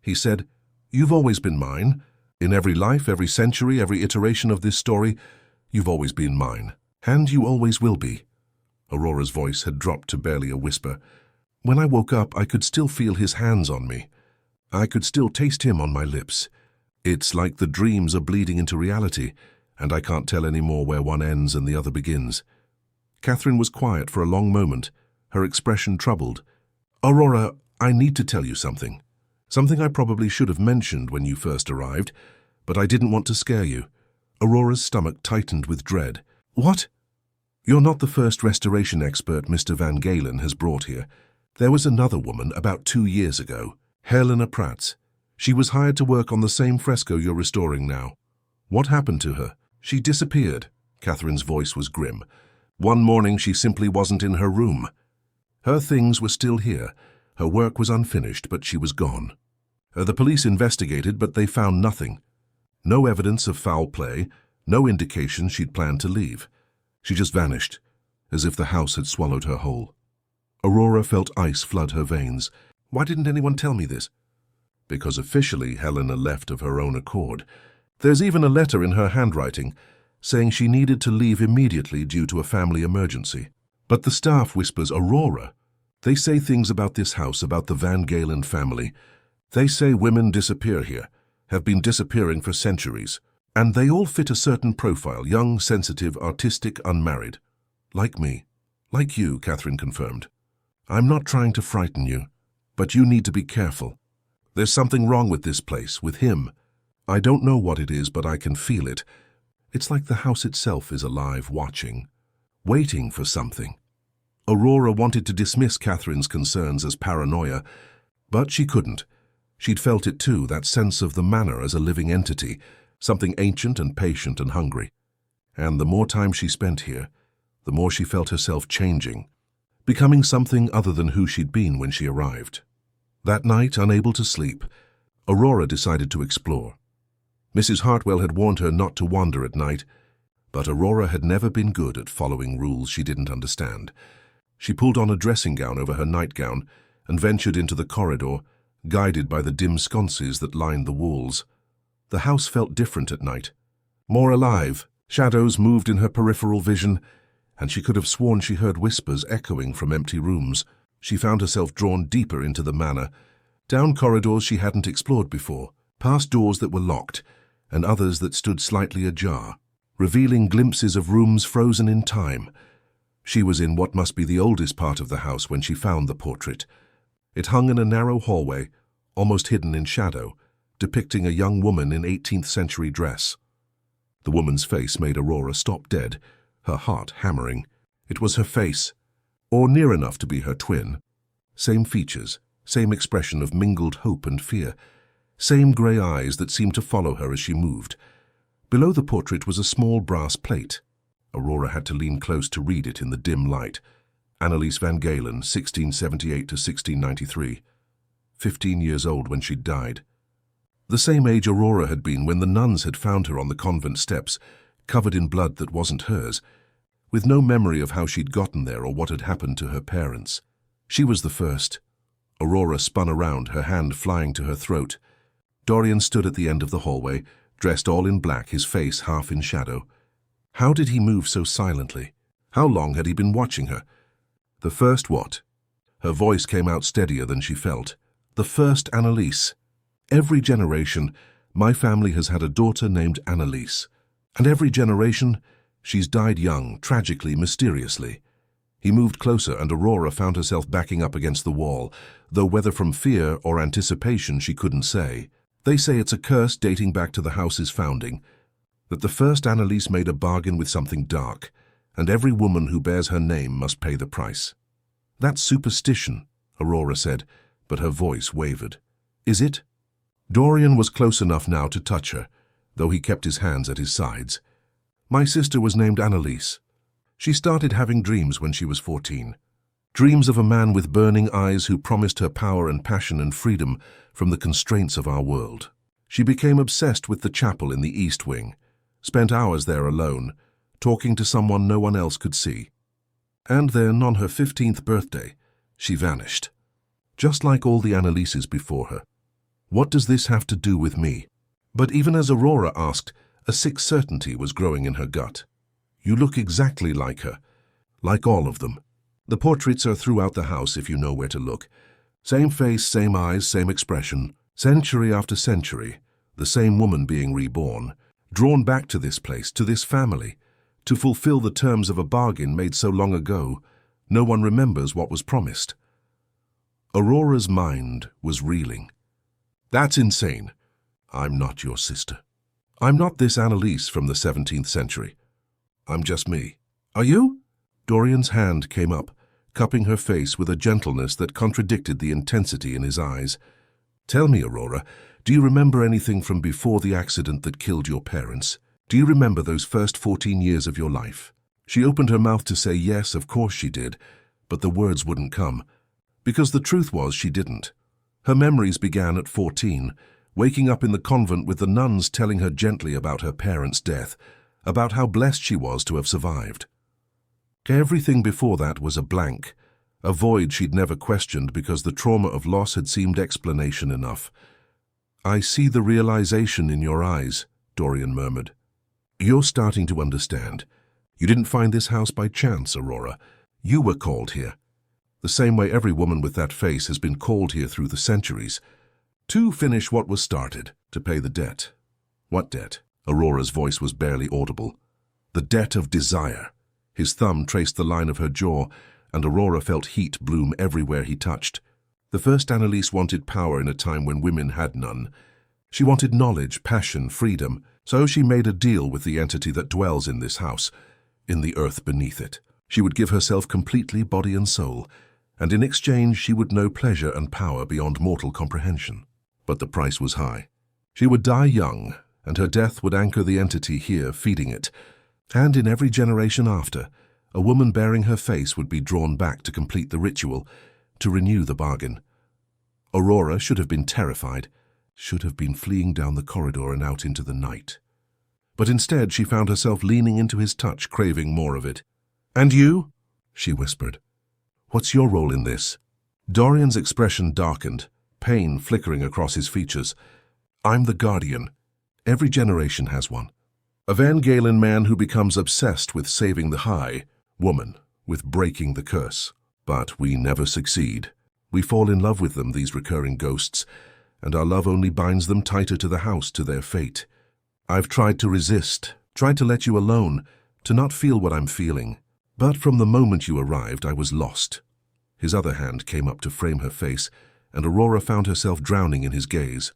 He said, "You've always been mine. In every life, every century, every iteration of this story, you've always been mine. And you always will be." Aurora's voice had dropped to barely a whisper. When I woke up, I could still feel his hands on me. I could still taste him on my lips. It's like the dreams are bleeding into reality, and I can't tell anymore where one ends and the other begins. Catherine was quiet for a long moment, her expression troubled. "Aurora, I need to tell you something. Something I probably should have mentioned when you first arrived, but I didn't want to scare you." Aurora's stomach tightened with dread. "What?" "You're not the first restoration expert Mr. Van Galen has brought here. There was another woman about 2 years ago, Helena Pratt. She was hired to work on the same fresco you're restoring now. What happened to her?" "She disappeared." Catherine's voice was grim. "One morning she simply wasn't in her room. Her things were still here. Her work was unfinished, but she was gone. The police investigated, but they found nothing. No evidence of foul play, no indication she'd planned to leave. She just vanished, as if the house had swallowed her whole." Aurora felt ice flood her veins. "Why didn't anyone tell me this?" "Because officially Helena left of her own accord. There's even a letter in her handwriting, saying she needed to leave immediately due to a family emergency. But the staff whispers, Aurora. They say things about this house, about the Van Galen family. They say women disappear here, have been disappearing for centuries, and they all fit a certain profile, young, sensitive, artistic, unmarried. Like me. Like you," Catherine confirmed. "I'm not trying to frighten you, but you need to be careful. There's something wrong with this place, with him. I don't know what it is, but I can feel it. It's like the house itself is alive, watching, waiting for something." Aurora wanted to dismiss Catherine's concerns as paranoia, but she couldn't. She'd felt it too, that sense of the manor as a living entity, something ancient and patient and hungry. And the more time she spent here, the more she felt herself changing, becoming something other than who she'd been when she arrived. That night, unable to sleep, Aurora decided to explore. Mrs. Hartwell had warned her not to wander at night, But Aurora had never been good at following rules she didn't understand. She pulled on a dressing gown over her nightgown and ventured into the corridor, guided by the dim sconces that lined the walls. The house felt different at night, more alive. Shadows moved in her peripheral vision, and she could have sworn she heard whispers echoing from empty rooms. She found herself drawn deeper into the manor, down corridors she hadn't explored before, past doors that were locked, and others that stood slightly ajar, revealing glimpses of rooms frozen in time. She was in what must be the oldest part of the house when she found the portrait. It hung in a narrow hallway, almost hidden in shadow, depicting a young woman in 18th century dress. The woman's face made Aurora stop dead, her heart hammering. It was her face, or near enough to be her twin. Same features, same expression of mingled hope and fear, same grey eyes that seemed to follow her as she moved. Below the portrait was a small brass plate. Aurora had to lean close to read it in the dim light. Anneliese Van Galen, 1678 to 1693. 15 years old when she'd died. The same age Aurora had been when the nuns had found her on the convent steps, covered in blood that wasn't hers, with no memory of how she'd gotten there or what had happened to her parents. She was the first. Aurora spun around, her hand flying to her throat. Dorian stood at the end of the hallway, dressed all in black, his face half in shadow. How did he move so silently? How long had he been watching her? The first what? Her voice came out steadier than she felt. The first Anneliese. Every generation, my family has had a daughter named Anneliese. And every generation, she's died young, tragically, mysteriously. He moved closer and Aurora found herself backing up against the wall, though whether from fear or anticipation she couldn't say. They say it's a curse dating back to the house's founding, that the first Anneliese made a bargain with something dark, and every woman who bears her name must pay the price. That's superstition, Aurora said, but her voice wavered. Is it? Dorian was close enough now to touch her, though he kept his hands at his sides. My sister was named Anneliese. She started having dreams when she was 14. Dreams of a man with burning eyes who promised her power and passion and freedom from the constraints of our world. She became obsessed with the chapel in the East Wing, spent hours there alone, talking to someone no one else could see. And then, on her 15th birthday, she vanished. Just like all the Annelieses before her. What does this have to do with me? But even as Aurora asked, a sick certainty was growing in her gut. You look exactly like her. Like all of them. The portraits are throughout the house if you know where to look. Same face, same eyes, same expression. Century after century, the same woman being reborn, drawn back to this place, to this family, to fulfill the terms of a bargain made so long ago, no one remembers what was promised. Aurora's mind was reeling. That's insane. I'm not your sister. I'm not this Anneliese from the 17th century. I'm just me. Are you? Dorian's hand came up, cupping her face with a gentleness that contradicted the intensity in his eyes. Tell me, Aurora, do you remember anything from before the accident that killed your parents? Do you remember those first 14 years of your life? She opened her mouth to say yes, of course she did, but the words wouldn't come, because the truth was she didn't. Her memories began at 14, waking up in the convent with the nuns telling her gently about her parents' death, about how blessed she was to have survived. Everything before that was a blank, a void she'd never questioned because the trauma of loss had seemed explanation enough. I see the realization in your eyes, Dorian murmured. You're starting to understand. You didn't find this house by chance, Aurora. You were called here. The same way every woman with that face has been called here through the centuries. To finish what was started, to pay the debt. What debt? Aurora's voice was barely audible. The debt of desire. His thumb traced the line of her jaw, and Aurora felt heat bloom everywhere he touched. The first Anneliese wanted power in a time when women had none. She wanted knowledge, passion, freedom, so she made a deal with the entity that dwells in this house, in the earth beneath it. She would give herself completely, body and soul, and in exchange she would know pleasure and power beyond mortal comprehension. But the price was high. She would die young, and her death would anchor the entity here, feeding it. And in every generation after, a woman bearing her face would be drawn back to complete the ritual, to renew the bargain. Aurora should have been terrified, should have been fleeing down the corridor and out into the night. But instead she found herself leaning into his touch, craving more of it. "And you?" she whispered. "What's your role in this?" Dorian's expression darkened, pain flickering across his features. "I'm the guardian. Every generation has one. A Van Galen man who becomes obsessed with saving the high, woman with breaking the curse. But we never succeed. We fall in love with them, these recurring ghosts, and our love only binds them tighter to the house, to their fate. I've tried to resist, tried to let you alone, to not feel what I'm feeling. But from the moment you arrived, I was lost." His other hand came up to frame her face, and Aurora found herself drowning in his gaze.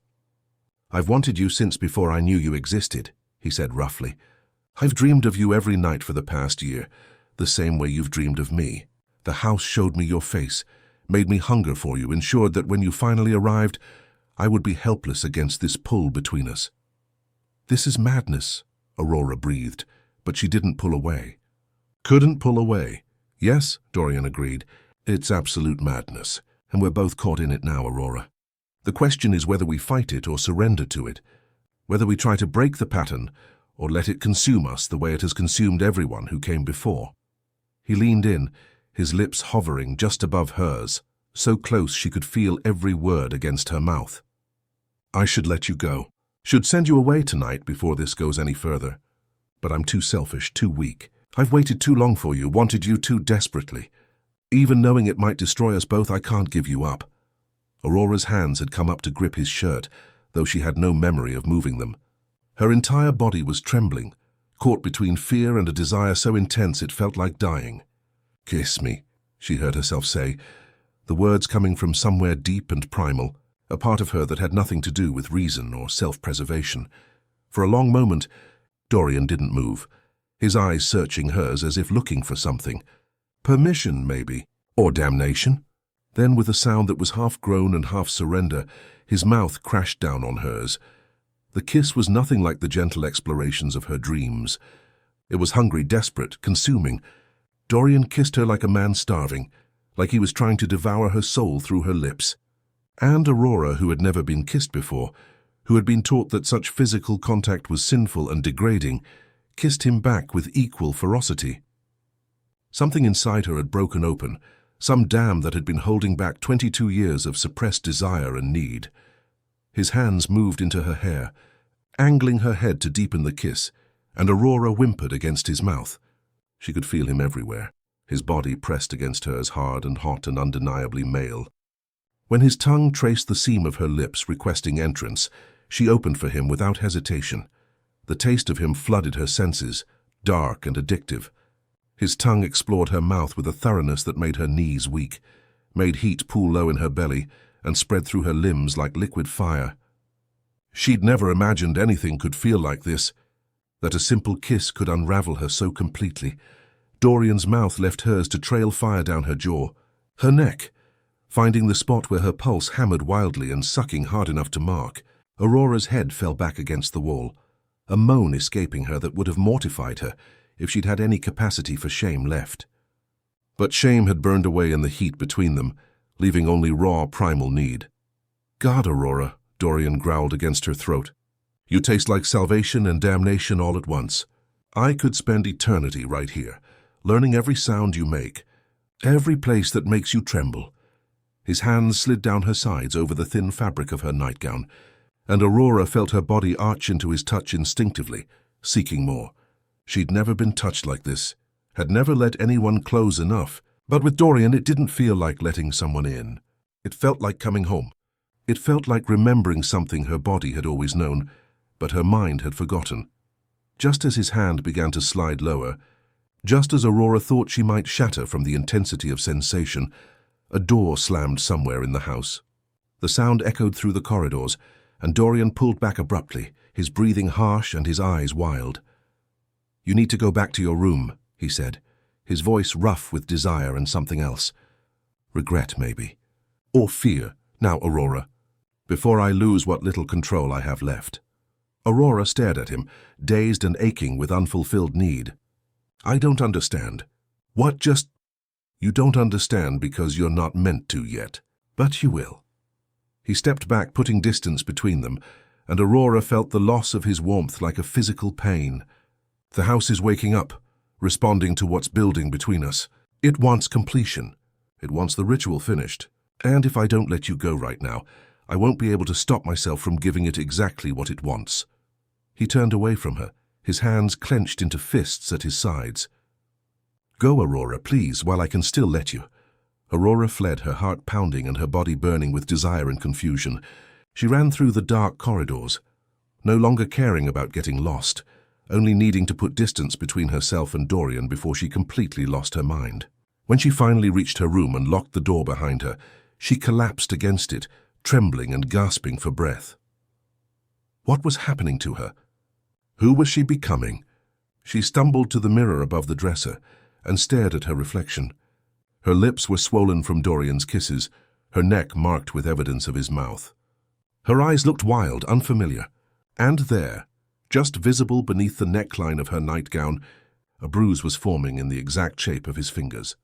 "I've wanted you since before I knew you existed," he said roughly. "I've dreamed of you every night for the past year, the same way you've dreamed of me. The house showed me your face, made me hunger for you, ensured that when you finally arrived, I would be helpless against this pull between us." "This is madness," Aurora breathed, but she didn't pull away. "Couldn't pull away." "Yes," Dorian agreed, "it's absolute madness, and we're both caught in it now, Aurora. The question is whether we fight it or surrender to it, whether we try to break the pattern or let it consume us the way it has consumed everyone who came before." He leaned in, his lips hovering just above hers, so close she could feel every word against her mouth. "I should let you go, should send you away tonight before this goes any further. But I'm too selfish, too weak. I've waited too long for you, wanted you too desperately. Even knowing it might destroy us both, I can't give you up." Aurora's hands had come up to grip his shirt, though she had no memory of moving them. Her entire body was trembling, caught between fear and a desire so intense it felt like dying. "Kiss me," she heard herself say, the words coming from somewhere deep and primal, a part of her that had nothing to do with reason or self-preservation. For a long moment, Dorian didn't move, his eyes searching hers as if looking for something. Permission, maybe, or damnation. Then, with a sound that was half groan and half surrender, his mouth crashed down on hers. The kiss was nothing like the gentle explorations of her dreams. It was hungry, desperate, consuming. Dorian kissed her like a man starving, like he was trying to devour her soul through her lips. And Aurora, who had never been kissed before, who had been taught that such physical contact was sinful and degrading, kissed him back with equal ferocity. Something inside her had broken open, some dam that had been holding back 22 years of suppressed desire and need. His hands moved into her hair, angling her head to deepen the kiss, and Aurora whimpered against his mouth. She could feel him everywhere, his body pressed against hers, hard and hot and undeniably male. When his tongue traced the seam of her lips, requesting entrance, she opened for him without hesitation. The taste of him flooded her senses, dark and addictive. His tongue explored her mouth with a thoroughness that made her knees weak, made heat pool low in her belly, and spread through her limbs like liquid fire. She'd never imagined anything could feel like this, that a simple kiss could unravel her so completely. Dorian's mouth left hers to trail fire down her jaw, her neck, finding the spot where her pulse hammered wildly and sucking hard enough to mark. Aurora's head fell back against the wall, a moan escaping her that would have mortified her if she'd had any capacity for shame left. But shame had burned away in the heat between them, leaving only raw primal need. "God, Aurora," Dorian growled against her throat. "You taste like salvation and damnation all at once. I could spend eternity right here, learning every sound you make, every place that makes you tremble." His hands slid down her sides over the thin fabric of her nightgown, and Aurora felt her body arch into his touch instinctively, seeking more. She'd never been touched like this, had never let anyone close enough. But with Dorian, it didn't feel like letting someone in. It felt like coming home. It felt like remembering something her body had always known, but her mind had forgotten. Just as his hand began to slide lower, just as Aurora thought she might shatter from the intensity of sensation, a door slammed somewhere in the house. The sound echoed through the corridors, and Dorian pulled back abruptly, his breathing harsh and his eyes wild. "You need to go back to your room," he said, his voice rough with desire and something else. "Regret, maybe. Or fear. Now, Aurora, before I lose what little control I have left." Aurora stared at him, dazed and aching with unfulfilled need. "I don't understand." "What just—" "You don't understand because you're not meant to yet. But you will." He stepped back, putting distance between them, and Aurora felt the loss of his warmth like a physical pain. The house is waking up, responding to what's building between us. It wants completion. It wants the ritual finished. And if I don't let you go right now, I won't be able to stop myself from giving it exactly what it wants. He turned away from her, his hands clenched into fists at his sides. Go, Aurora, please, while I can still let you. Aurora fled, her heart pounding and her body burning with desire and confusion. She ran through the dark corridors, no longer caring about getting lost, only needing to put distance between herself and Dorian before she completely lost her mind. When she finally reached her room and locked the door behind her, she collapsed against it, trembling and gasping for breath. What was happening to her? Who was she becoming? She stumbled to the mirror above the dresser and stared at her reflection. Her lips were swollen from Dorian's kisses, her neck marked with evidence of his mouth. Her eyes looked wild, unfamiliar. And there, just visible beneath the neckline of her nightgown, a bruise was forming in the exact shape of his fingers.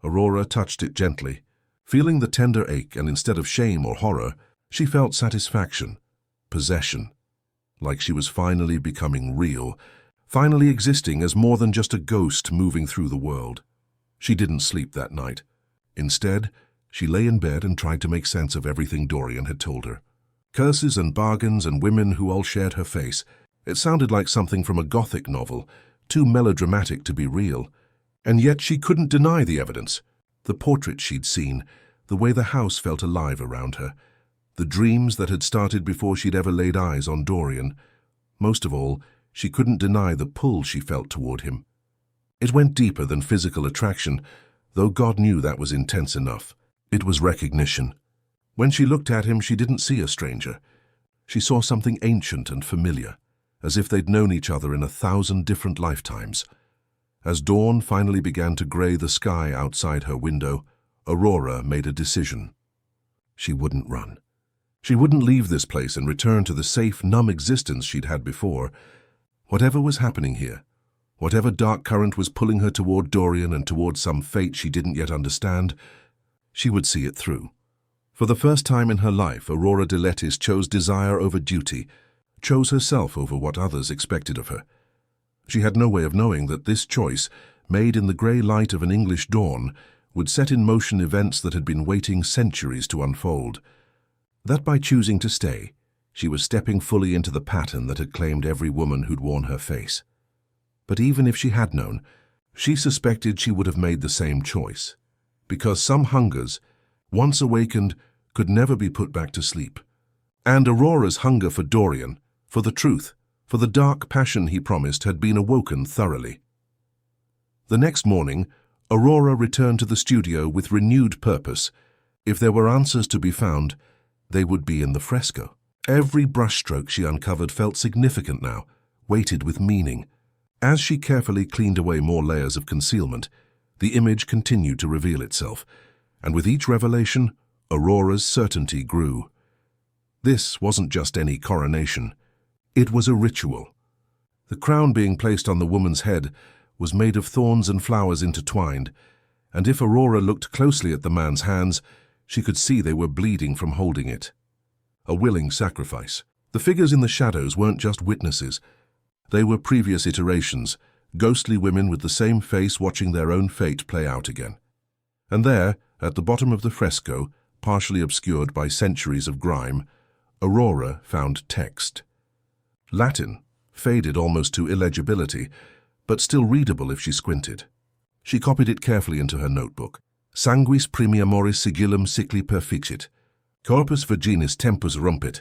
Aurora touched it gently, feeling the tender ache, and instead of shame or horror, she felt satisfaction, possession, like she was finally becoming real, finally existing as more than just a ghost moving through the world. She didn't sleep that night. Instead, she lay in bed and tried to make sense of everything Dorian had told her. Curses and bargains and women who all shared her face. It sounded like something from a Gothic novel, too melodramatic to be real. And yet she couldn't deny the evidence. The portraits she'd seen, the way the house felt alive around her, the dreams that had started before she'd ever laid eyes on Dorian. Most of all, she couldn't deny the pull she felt toward him. It went deeper than physical attraction, though God knew that was intense enough. It was recognition. When she looked at him, she didn't see a stranger. She saw something ancient and familiar, as if they'd known each other in 1,000 different lifetimes. As dawn finally began to gray the sky outside her window, Aurora made a decision. She wouldn't run. She wouldn't leave this place and return to the safe, numb existence she'd had before. Whatever was happening here, whatever dark current was pulling her toward Dorian and toward some fate she didn't yet understand, she would see it through. For the first time in her life, Aurora de Lettis chose desire over duty, chose herself over what others expected of her. She had no way of knowing that this choice, made in the grey light of an English dawn, would set in motion events that had been waiting centuries to unfold. That by choosing to stay, she was stepping fully into the pattern that had claimed every woman who'd worn her face. But even if she had known, she suspected she would have made the same choice, because some hungers, once awakened, could never be put back to sleep. And Aurora's hunger for Dorian, for the truth, for the dark passion he promised, had been awoken thoroughly. The next morning, Aurora returned to the studio with renewed purpose. If there were answers to be found, they would be in the fresco. Every brushstroke she uncovered felt significant now, weighted with meaning. As she carefully cleaned away more layers of concealment, the image continued to reveal itself, and with each revelation, Aurora's certainty grew. This wasn't just any coronation. It was a ritual. The crown being placed on the woman's head was made of thorns and flowers intertwined, and if Aurora looked closely at the man's hands, she could see they were bleeding from holding it. A willing sacrifice. The figures in the shadows weren't just witnesses. They were previous iterations, ghostly women with the same face watching their own fate play out again. And there, at the bottom of the fresco, partially obscured by centuries of grime, Aurora found text. Latin, faded almost to illegibility, but still readable if she squinted. She copied it carefully into her notebook. Sanguis primi amoris sigillum sickli perficit. Corpus virginis tempus rumpit.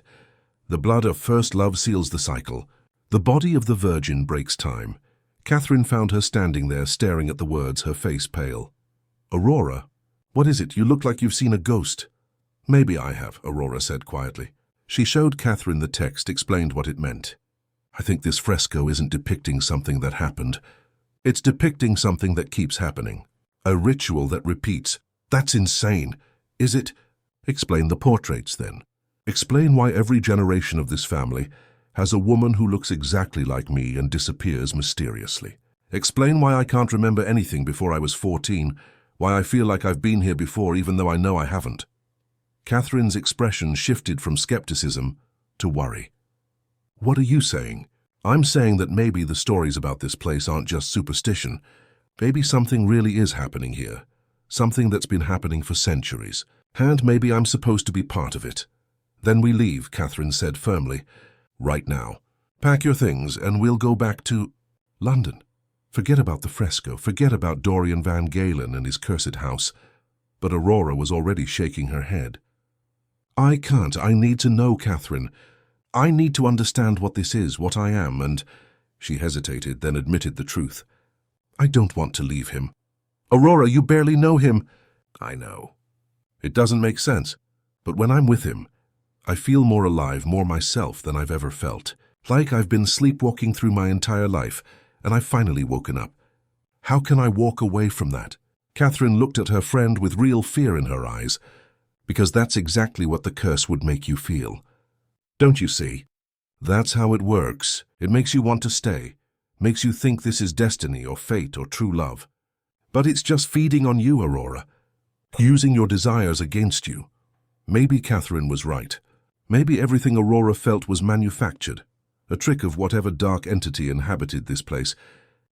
The blood of first love seals the cycle. The body of the virgin breaks time. Catherine found her standing there staring at the words, her face pale. Aurora, what is it? You look like you've seen a ghost. Maybe I have, Aurora said quietly. She showed Catherine the text, explained what it meant. I think this fresco isn't depicting something that happened. It's depicting something that keeps happening. A ritual that repeats. That's insane. Is it? Explain the portraits, then. Explain why every generation of this family has a woman who looks exactly like me and disappears mysteriously. Explain why I can't remember anything before I was 14, why I feel like I've been here before even though I know I haven't. Catherine's expression shifted from skepticism to worry. What are you saying? I'm saying that maybe the stories about this place aren't just superstition. Maybe something really is happening here. Something that's been happening for centuries. And maybe I'm supposed to be part of it. Then we leave, Catherine said firmly. Right now. Pack your things and we'll go back to London. Forget about the fresco. Forget about Dorian Van Galen and his cursed house. But Aurora was already shaking her head. I can't. I need to know, Catherine. I need to understand what this is, what I am, and... She hesitated, then admitted the truth. I don't want to leave him. Aurora, you barely know him. I know. It doesn't make sense. But when I'm with him, I feel more alive, more myself than I've ever felt. Like I've been sleepwalking through my entire life, and I've finally woken up. How can I walk away from that? Catherine looked at her friend with real fear in her eyes, because that's exactly what the curse would make you feel. Don't you see? That's how it works. It makes you want to stay, makes you think this is destiny or fate or true love. But it's just feeding on you, Aurora, using your desires against you. Maybe Catherine was right. Maybe everything Aurora felt was manufactured, a trick of whatever dark entity inhabited this place.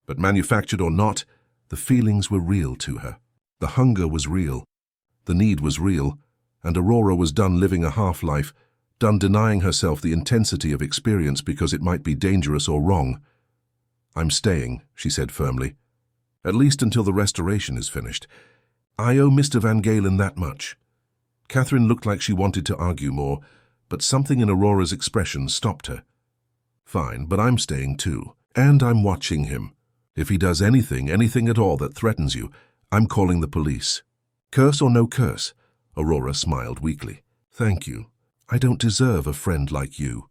But manufactured or not, the feelings were real to her. The hunger was real, the need was real, and Aurora was done living a half-life, done denying herself the intensity of experience because it might be dangerous or wrong. I'm staying, she said firmly. At least until the restoration is finished. I owe Mr. Van Galen that much. Catherine looked like she wanted to argue more, but something in Aurora's expression stopped her. Fine, but I'm staying too. And I'm watching him. If he does anything at all that threatens you, I'm calling the police. Curse or no curse? Aurora smiled weakly. Thank you. I don't deserve a friend like you.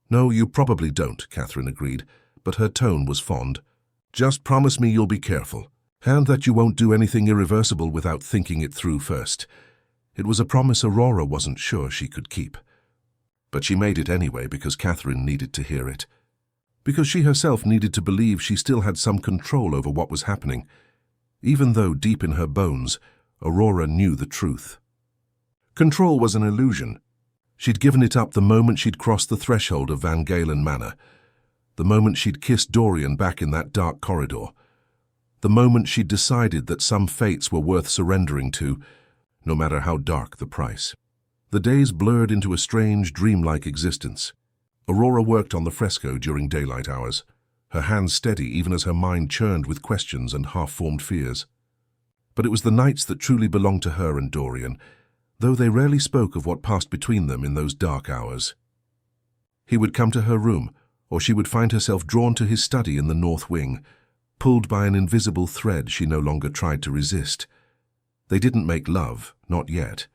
No, you probably don't, Catherine agreed, but her tone was fond. Just promise me you'll be careful, and that you won't do anything irreversible without thinking it through first. It was a promise Aurora wasn't sure she could keep. But she made it anyway because Catherine needed to hear it. Because she herself needed to believe she still had some control over what was happening, even though deep in her bones, Aurora knew the truth. Control was an illusion. She'd given it up the moment she'd crossed the threshold of Van Galen Manor, the moment she'd kissed Dorian back in that dark corridor, the moment she'd decided that some fates were worth surrendering to, no matter how dark the price. The days blurred into a strange, dreamlike existence. Aurora worked on the fresco during daylight hours, her hands steady even as her mind churned with questions and half-formed fears. But it was the nights that truly belonged to her and Dorian, though they rarely spoke of what passed between them in those dark hours. He would come to her room, or she would find herself drawn to his study in the north wing, pulled by an invisible thread she no longer tried to resist. They didn't make love, not yet,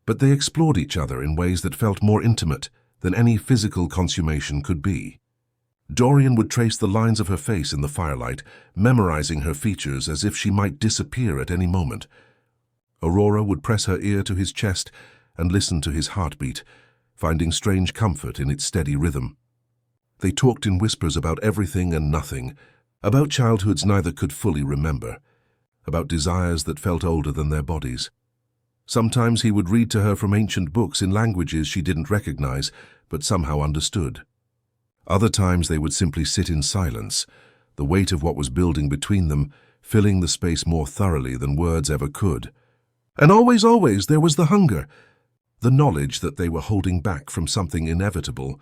but they explored each other in ways that felt more intimate than any physical consummation could be. Dorian would trace the lines of her face in the firelight, memorizing her features as if she might disappear at any moment. Aurora would press her ear to his chest and listen to his heartbeat, finding strange comfort in its steady rhythm. They talked in whispers about everything and nothing, about childhoods neither could fully remember, about desires that felt older than their bodies. Sometimes he would read to her from ancient books in languages she didn't recognize, but somehow understood. Other times they would simply sit in silence, the weight of what was building between them, filling the space more thoroughly than words ever could. And always, there was the hunger, the knowledge that they were holding back from something inevitable,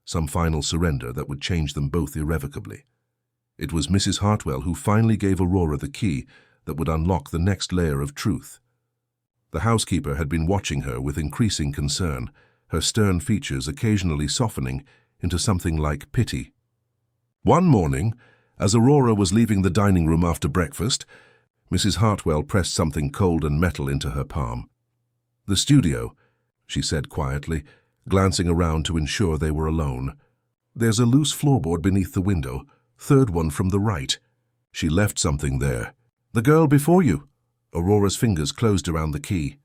some final surrender that would change them both irrevocably. It was Mrs. Hartwell who finally gave Aurora the key that would unlock the next layer of truth. The housekeeper had been watching her with increasing concern, her stern features occasionally softening into something like pity. One morning, as Aurora was leaving the dining room after breakfast, Mrs. Hartwell pressed something cold and metal into her palm. "The studio," she said quietly, glancing around to ensure they were alone. "There's a loose floorboard beneath the window, third one from the right. She left something there. The girl before you." Aurora's fingers closed around the key.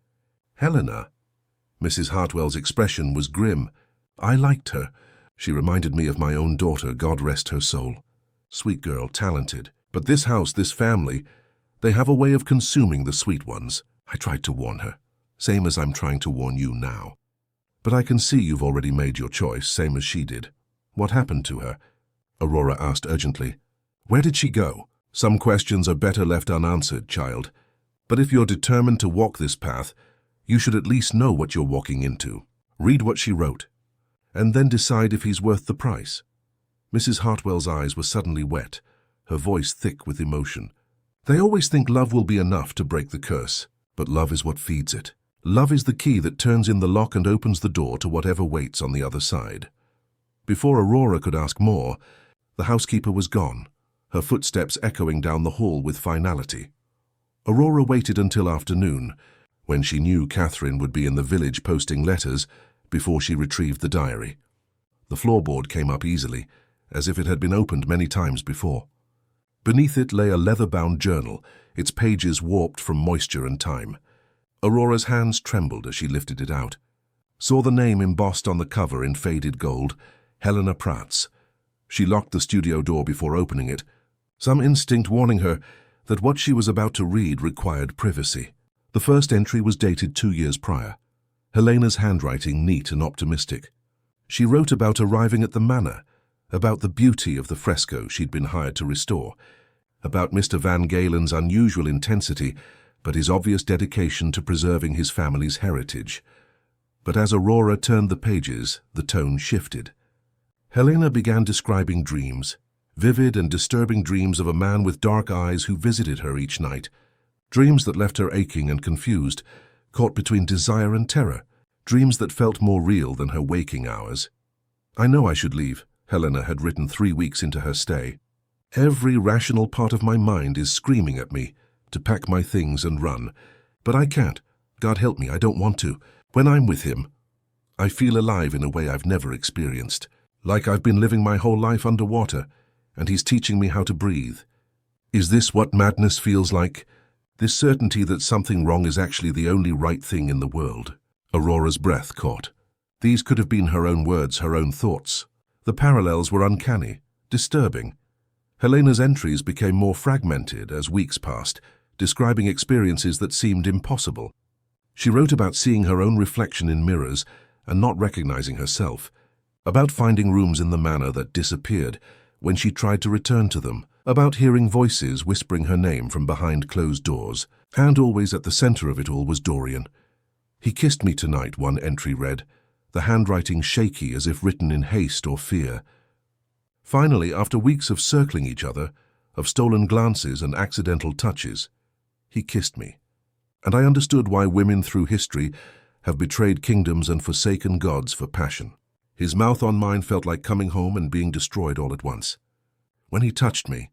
"Helena." Mrs. Hartwell's expression was grim. "I liked her. She reminded me of my own daughter, God rest her soul. Sweet girl, talented. But this house, this family, they have a way of consuming the sweet ones. I tried to warn her, same as I'm trying to warn you now. But I can see you've already made your choice, same as she did." What happened to her? Aurora asked urgently. Where did she go? Some questions are better left unanswered, child. But if you're determined to walk this path, you should at least know what you're walking into. Read what she wrote, and then decide if he's worth the price. Mrs. Hartwell's eyes were suddenly wet, her voice thick with emotion. They always think love will be enough to break the curse, but love is what feeds it. Love is the key that turns in the lock and opens the door to whatever waits on the other side. Before Aurora could ask more, the housekeeper was gone, her footsteps echoing down the hall with finality. Aurora waited until afternoon, when she knew Catherine would be in the village posting letters, before she retrieved the diary. The floorboard came up easily, as if it had been opened many times before. Beneath it lay a leather-bound journal, its pages warped from moisture and time. Aurora's hands trembled as she lifted it out. Saw the name embossed on the cover in faded gold, Helena Pratt's. She locked the studio door before opening it, some instinct warning her that what she was about to read required privacy. The first entry was dated 2 years prior, Helena's handwriting neat and optimistic. She wrote about arriving at the manor, about the beauty of the fresco she'd been hired to restore, about Mr. Van Galen's unusual intensity, but his obvious dedication to preserving his family's heritage. But as Aurora turned the pages, the tone shifted. Helena began describing dreams, vivid and disturbing dreams of a man with dark eyes who visited her each night, dreams that left her aching and confused, caught between desire and terror, dreams that felt more real than her waking hours. I know I should leave, Helena had written 3 weeks into her stay. Every rational part of my mind is screaming at me to pack my things and run. But I can't. God help me, I don't want to. When I'm with him, I feel alive in a way I've never experienced. Like I've been living my whole life underwater, and he's teaching me how to breathe. Is this what madness feels like? This certainty that something wrong is actually the only right thing in the world. Aurora's breath caught. These could have been her own words, her own thoughts. The parallels were uncanny, disturbing. Helena's entries became more fragmented as weeks passed, describing experiences that seemed impossible. She wrote about seeing her own reflection in mirrors and not recognizing herself, about finding rooms in the manor that disappeared when she tried to return to them, about hearing voices whispering her name from behind closed doors, and always at the center of it all was Dorian. He kissed me tonight, one entry read, the handwriting shaky as if written in haste or fear. Finally, after weeks of circling each other, of stolen glances and accidental touches, he kissed me. And I understood why women through history have betrayed kingdoms and forsaken gods for passion. His mouth on mine felt like coming home and being destroyed all at once. When he touched me,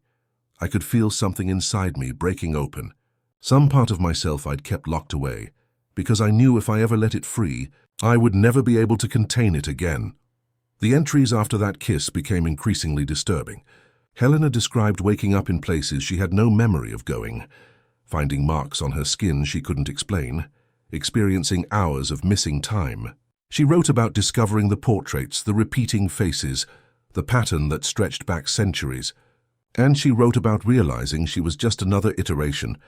I could feel something inside me breaking open, some part of myself I'd kept locked away, because I knew if I ever let it free, I would never be able to contain it again. The entries after that kiss became increasingly disturbing. Helena described waking up in places she had no memory of going, finding marks on her skin she couldn't explain, experiencing hours of missing time. She wrote about discovering the portraits, the repeating faces, the pattern that stretched back centuries. And she wrote about realizing she was just another iteration,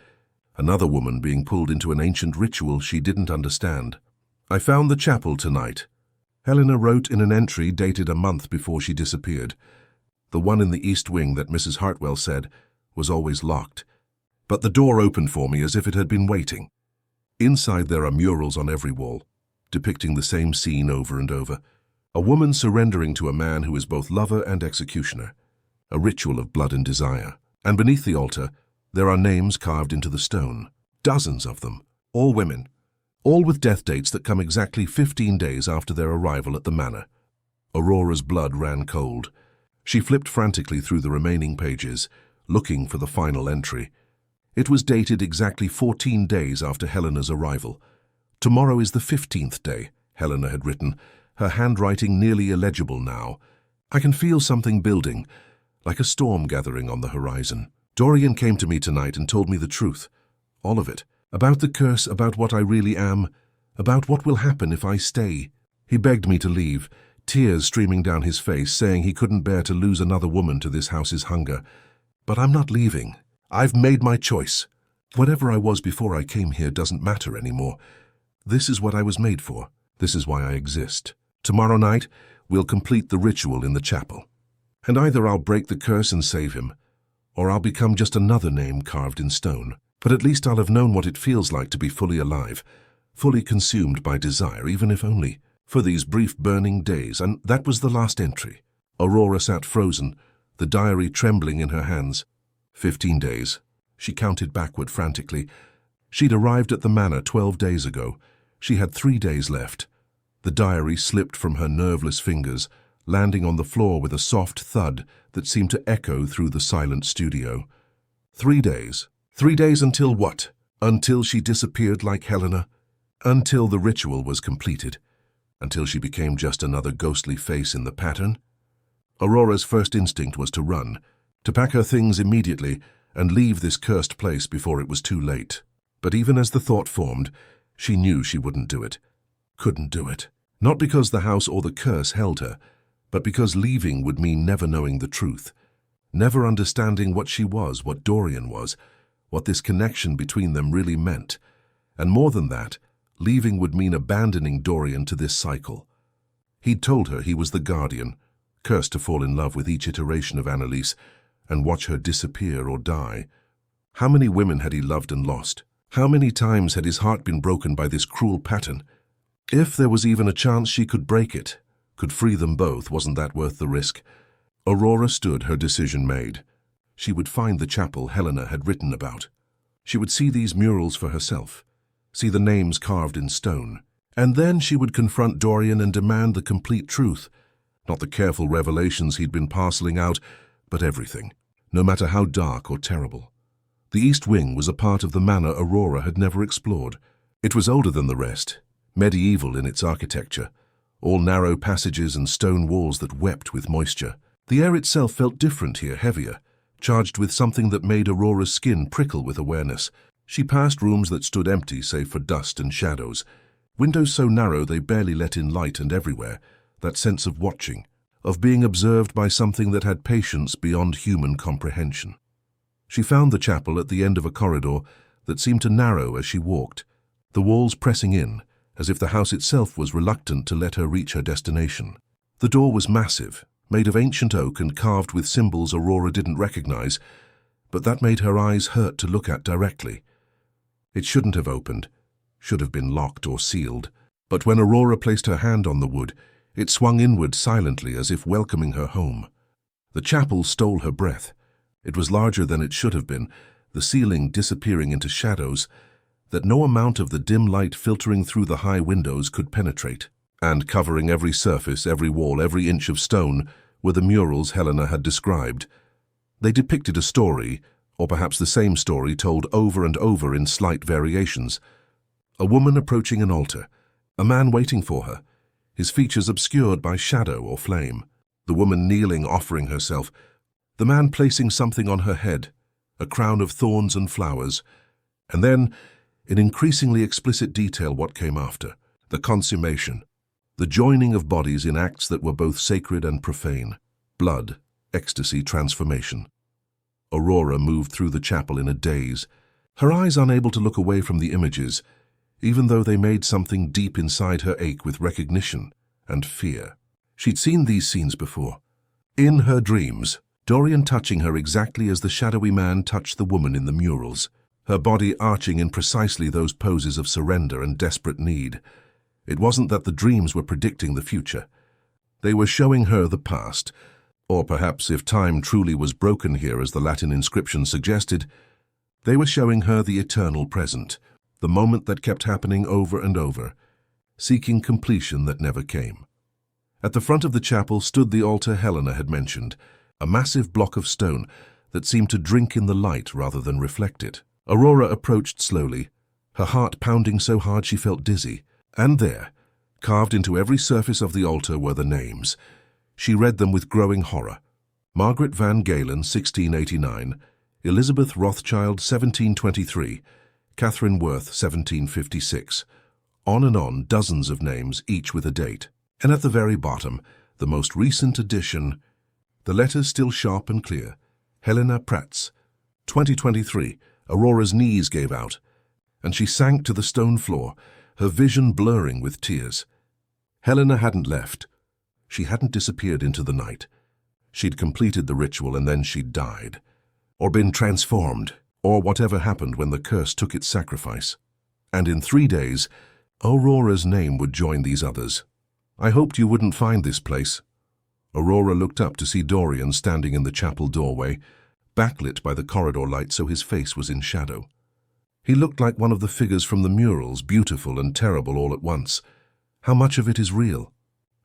another woman being pulled into an ancient ritual she didn't understand. I found the chapel tonight, Helena wrote in an entry dated a month before she disappeared. The one in the east wing that Mrs. Hartwell said was always locked, but the door opened for me as if it had been waiting. Inside there are murals on every wall, depicting the same scene over and over. A woman surrendering to a man who is both lover and executioner, a ritual of blood and desire. And beneath the altar, there are names carved into the stone, dozens of them, all women, all with death dates that come exactly 15 days after their arrival at the manor. Aurora's blood ran cold. She flipped frantically through the remaining pages, looking for the final entry. It was dated exactly 14 days after Helena's arrival. Tomorrow is the 15th day, Helena had written, her handwriting nearly illegible now. I can feel something building, like a storm gathering on the horizon. Dorian came to me tonight and told me the truth, all of it, about the curse, about what I really am, about what will happen if I stay. He begged me to leave, tears streaming down his face, saying he couldn't bear to lose another woman to this house's hunger. But I'm not leaving. I've made my choice. Whatever I was before I came here doesn't matter anymore. This is what I was made for. This is why I exist. Tomorrow night, We'll complete the ritual in the chapel. And either I'll break the curse and save him, or I'll become just another name carved in stone. But at least I'll have known what it feels like to be fully alive, fully consumed by desire, even if only for these brief burning days. And that was the last entry. Aurora sat frozen, the diary trembling in her hands. 15 days. She counted backward frantically. She'd arrived at the manor 12 days ago. She had 3 days left. The diary slipped from her nerveless fingers, landing on the floor with a soft thud that seemed to echo through the silent studio. 3 days. 3 days until what? Until she disappeared like Helena? Until the ritual was completed? Until she became just another ghostly face in the pattern? Aurora's first instinct was to run, to pack her things immediately and leave this cursed place before it was too late. But even as the thought formed, she knew she wouldn't do it. Couldn't do it. Not because the house or the curse held her, but because leaving would mean never knowing the truth, never understanding what she was, what Dorian was, what this connection between them really meant. And more than that, leaving would mean abandoning Dorian to this cycle. He'd told her he was the guardian, cursed to fall in love with each iteration of Annalise and watch her disappear or die. How many women had he loved and lost? How many times had his heart been broken by this cruel pattern? If there was even a chance she could break it, could free them both, wasn't that worth the risk? Aurora stood, her decision made. She would find the chapel Helena had written about. She would see these murals for herself, see the names carved in stone, and then she would confront Dorian and demand the complete truth, not the careful revelations he'd been parceling out, but everything, no matter how dark or terrible. The East Wing was a part of the manor Aurora had never explored. It was older than the rest, medieval in its architecture, all narrow passages and stone walls that wept with moisture. The air itself felt different here, heavier, charged with something that made Aurora's skin prickle with awareness. She passed rooms that stood empty save for dust and shadows, windows so narrow they barely let in light, and everywhere that sense of watching, of being observed by something that had patience beyond human comprehension. She found the chapel at the end of a corridor that seemed to narrow as she walked, the walls pressing in, as if the house itself was reluctant to let her reach her destination. The door was massive, made of ancient oak and carved with symbols Aurora didn't recognize, but that made her eyes hurt to look at directly. It shouldn't have opened, should have been locked or sealed, but when Aurora placed her hand on the wood, it swung inward silently as if welcoming her home. The chapel stole her breath. It was larger than it should have been, the ceiling disappearing into shadows that no amount of the dim light filtering through the high windows could penetrate. And covering every surface, every wall, every inch of stone were the murals Helena had described. They depicted a story, or perhaps the same story told over and over in slight variations. A woman approaching an altar, a man waiting for her, his features obscured by shadow or flame, the woman kneeling offering herself, the man placing something on her head, a crown of thorns and flowers, and then, in increasingly explicit detail, what came after, the consummation, the joining of bodies in acts that were both sacred and profane, blood, ecstasy, transformation. Aurora moved through the chapel in a daze, her eyes unable to look away from the images, even though they made something deep inside her ache with recognition and fear. She'd seen these scenes before. In her dreams, Dorian touching her exactly as the shadowy man touched the woman in the murals, her body arching in precisely those poses of surrender and desperate need. It wasn't that the dreams were predicting the future. They were showing her the past, or perhaps if time truly was broken here as the Latin inscription suggested, they were showing her the eternal present, the moment that kept happening over and over, seeking completion that never came. At the front of the chapel stood the altar Helena had mentioned, a massive block of stone that seemed to drink in the light rather than reflect it. Aurora approached slowly, her heart pounding so hard she felt dizzy. And there, carved into every surface of the altar, were the names. She read them with growing horror. Margaret Van Galen, 1689, Elizabeth Rothschild, 1723, Catherine Worth, 1756. On and on, dozens of names, each with a date. And at the very bottom, the most recent addition, the letters still sharp and clear. Helena Prats, 2023. Aurora's knees gave out, and she sank to the stone floor, her vision blurring with tears. Helena hadn't left. She hadn't disappeared into the night. She'd completed the ritual and then she'd died. Or been transformed, or whatever happened when the curse took its sacrifice. And in 3 days, Aurora's name would join these others. I hoped you wouldn't find this place. Aurora looked up to see Dorian standing in the chapel doorway, backlit by the corridor light so his face was in shadow. He looked like one of the figures from the murals, beautiful and terrible all at once. How much of it is real?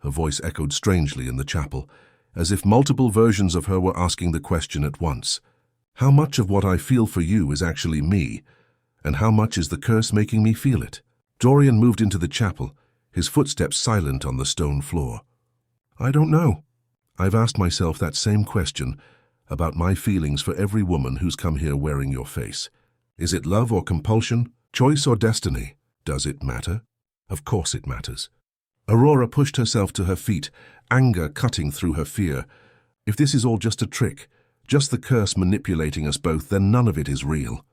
Her voice echoed strangely in the chapel, as if multiple versions of her were asking the question at once. How much of what I feel for you is actually me, and how much is the curse making me feel it? Dorian moved into the chapel, his footsteps silent on the stone floor. I don't know. I've asked myself that same question about my feelings for every woman who's come here wearing your face. Is it love or compulsion, choice or destiny? Does it matter? Of course it matters. Aurora pushed herself to her feet, anger cutting through her fear. If this is all just a trick, just the curse manipulating us both, then none of it is real.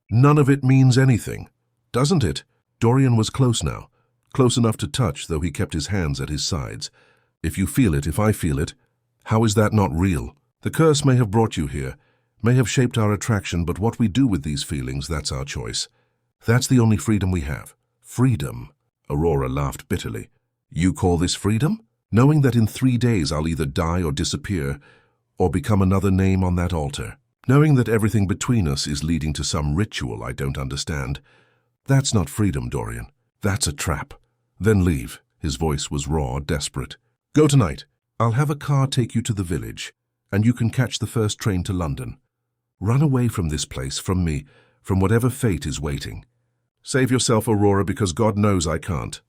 None of it means anything, doesn't it? Dorian was close now, close enough to touch, though he kept his hands at his sides. If you feel it, if I feel it, how is that not real? The curse may have brought you here, may have shaped our attraction, but what we do with these feelings, that's our choice. That's the only freedom we have. Freedom. Aurora laughed bitterly. You call this freedom? Knowing that in 3 days I'll either die or disappear, or become another name on that altar. Knowing that everything between us is leading to some ritual I don't understand. That's not freedom, Dorian. That's a trap. Then leave. His voice was raw, desperate. Go tonight. I'll have a car take you to the village, and you can catch the first train to London. Run away from this place, from me, from whatever fate is waiting. Save yourself, Aurora, because God knows I can't.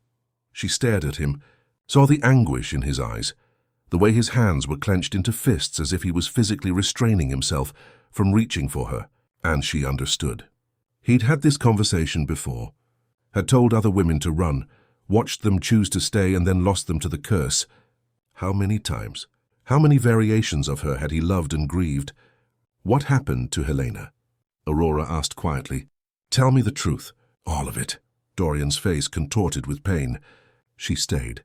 She stared at him, saw the anguish in his eyes, the way his hands were clenched into fists as if he was physically restraining himself from reaching for her, and she understood. He'd had this conversation before, had told other women to run, watched them choose to stay and then lost them to the curse. How many times? How many variations of her had he loved and grieved? What happened to Helena? Aurora asked quietly. Tell me the truth. All of it. Dorian's face contorted with pain. She stayed.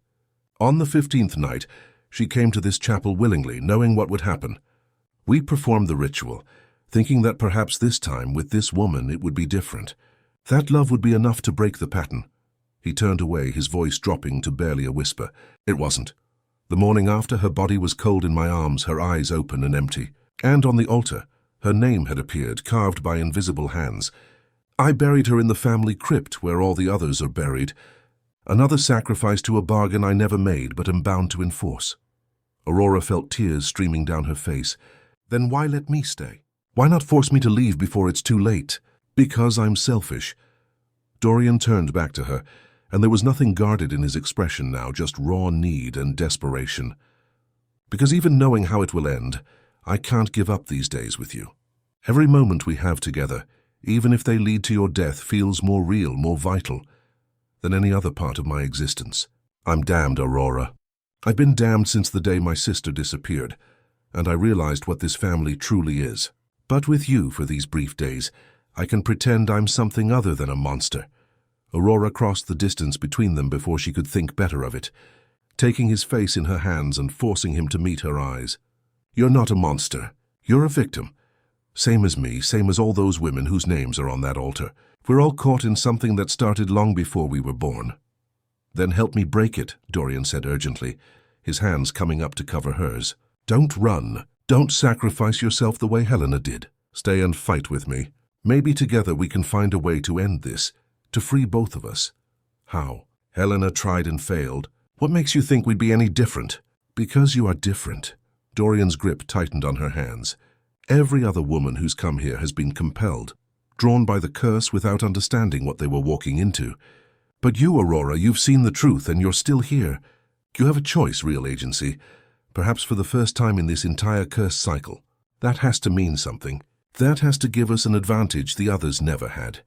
On the 15th night, she came to this chapel willingly, knowing what would happen. We performed the ritual, thinking that perhaps this time, with this woman, it would be different. That love would be enough to break the pattern. He turned away, his voice dropping to barely a whisper. It wasn't. The morning after, her body was cold in my arms, her eyes open and empty. And on the altar, her name had appeared, carved by invisible hands. I buried her in the family crypt where all the others are buried. Another sacrifice to a bargain I never made but am bound to enforce. Aurora felt tears streaming down her face. Then why let me stay? Why not force me to leave before it's too late? Because I'm selfish. Dorian turned back to her, and there was nothing guarded in his expression now, just raw need and desperation. Because even knowing how it will end, I can't give up these days with you. Every moment we have together, even if they lead to your death, feels more real, more vital than any other part of my existence. I'm damned, Aurora. I've been damned since the day my sister disappeared, and I realized what this family truly is. But with you for these brief days, I can pretend I'm something other than a monster. Aurora crossed the distance between them before she could think better of it, taking his face in her hands and forcing him to meet her eyes. You're not a monster. You're a victim. Same as me, same as all those women whose names are on that altar. We're all caught in something that started long before we were born. Then help me break it, Dorian said urgently, his hands coming up to cover hers. Don't run. Don't sacrifice yourself the way Helena did. Stay and fight with me. Maybe together we can find a way to end this, to free both of us. How? Helena tried and failed. What makes you think we'd be any different? Because you are different. Dorian's grip tightened on her hands. Every other woman who's come here has been compelled, drawn by the curse without understanding what they were walking into. But you, Aurora, you've seen the truth and you're still here. You have a choice, real agency, perhaps for the first time in this entire curse cycle. That has to mean something. That has to give us an advantage the others never had.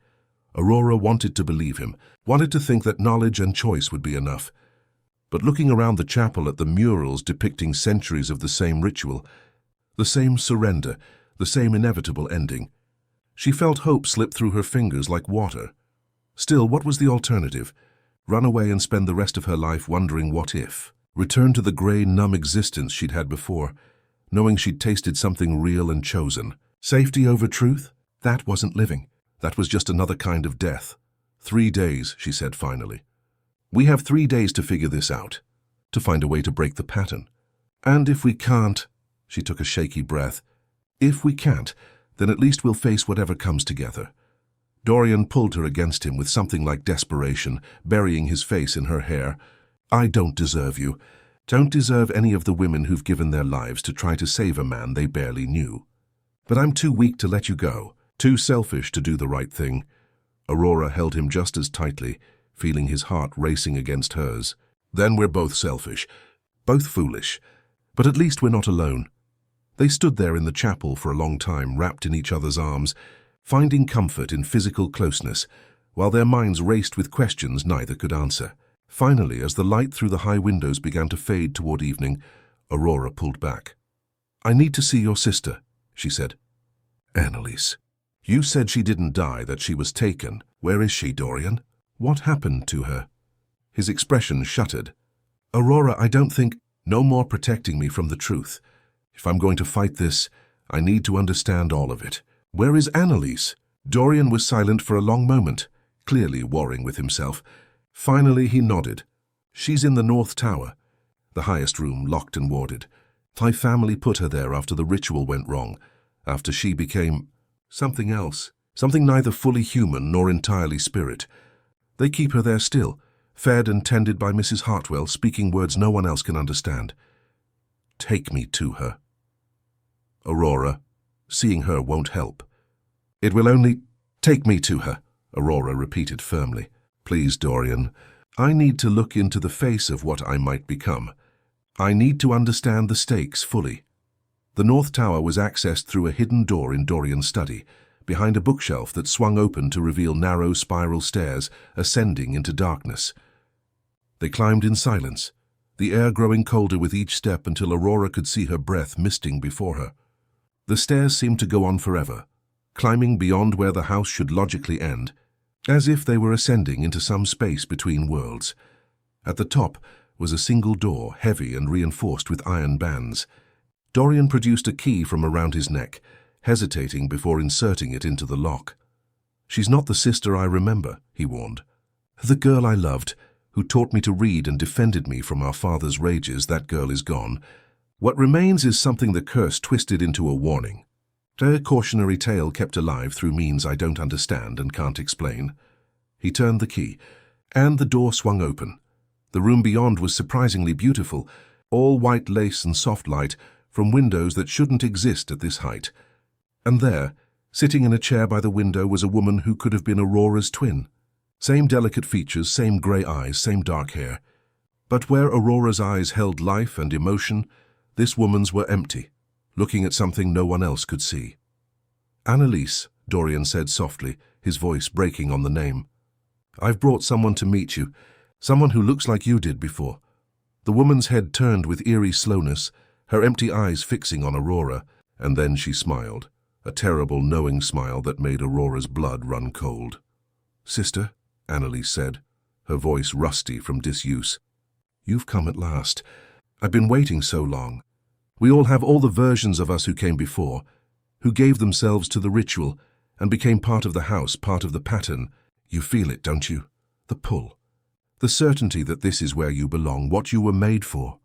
Aurora wanted to believe him, wanted to think that knowledge and choice would be enough. But looking around the chapel at the murals depicting centuries of the same ritual, the same surrender, the same inevitable ending, she felt hope slip through her fingers like water. Still, what was the alternative? Run away and spend the rest of her life wondering what if? Return to the grey, numb existence she'd had before, knowing she'd tasted something real and chosen. Safety over truth? That wasn't living. That was just another kind of death. 3 days, she said finally. We have 3 days to figure this out, to find a way to break the pattern. And if we can't, she took a shaky breath, if we can't, then at least we'll face whatever comes together. Dorian pulled her against him with something like desperation, burying his face in her hair. I don't deserve you. Don't deserve any of the women who've given their lives to try to save a man they barely knew. But I'm too weak to let you go, too selfish to do the right thing. Aurora held him just as tightly, feeling his heart racing against hers. Then we're both selfish, both foolish, but at least we're not alone. They stood there in the chapel for a long time, wrapped in each other's arms, finding comfort in physical closeness, while their minds raced with questions neither could answer. Finally, as the light through the high windows began to fade toward evening, Aurora pulled back. I need to see your sister, she said. Annalise. You said she didn't die, that she was taken. Where is she, Dorian? What happened to her? His expression shuttered. Aurora, I don't think... No more protecting me from the truth. If I'm going to fight this, I need to understand all of it. Where is Annalise? Dorian was silent for a long moment, clearly warring with himself. Finally, he nodded. She's in the North Tower, the highest room, locked and warded. My family put her there after the ritual went wrong, after she became something else, something neither fully human nor entirely spirit. They keep her there still, fed and tended by Mrs. Hartwell, speaking words no one else can understand. Take me to her. Aurora, seeing her won't help. It will only take me to her, Aurora repeated firmly. Please, Dorian, I need to look into the face of what I might become. I need to understand the stakes fully. The North Tower was accessed through a hidden door in Dorian's study, behind a bookshelf that swung open to reveal narrow spiral stairs ascending into darkness. They climbed in silence, the air growing colder with each step until Aurora could see her breath misting before her. The stairs seemed to go on forever, climbing beyond where the house should logically end, as if they were ascending into some space between worlds. At the top was a single door, heavy and reinforced with iron bands. Dorian produced a key from around his neck, hesitating before inserting it into the lock. She's not the sister I remember, he warned. The girl I loved, who taught me to read and defended me from our father's rages, that girl is gone. What remains is something the curse twisted into a warning. A cautionary tale kept alive through means I don't understand and can't explain. He turned the key, and the door swung open. The room beyond was surprisingly beautiful, all white lace and soft light from windows that shouldn't exist at this height. And there, sitting in a chair by the window, was a woman who could have been Aurora's twin. Same delicate features, same grey eyes, same dark hair. But where Aurora's eyes held life and emotion, this woman's were empty, looking at something no one else could see. Annalise, Dorian said softly, his voice breaking on the name. I've brought someone to meet you, someone who looks like you did before. The woman's head turned with eerie slowness, her empty eyes fixing on Aurora, and then she smiled, a terrible knowing smile that made Aurora's blood run cold. Sister, Annalise said, her voice rusty from disuse. You've come at last. I've been waiting so long. We all have all the versions of us who came before, who gave themselves to the ritual and became part of the house, part of the pattern. You feel it, don't you? The pull. The certainty that this is where you belong, what you were made for.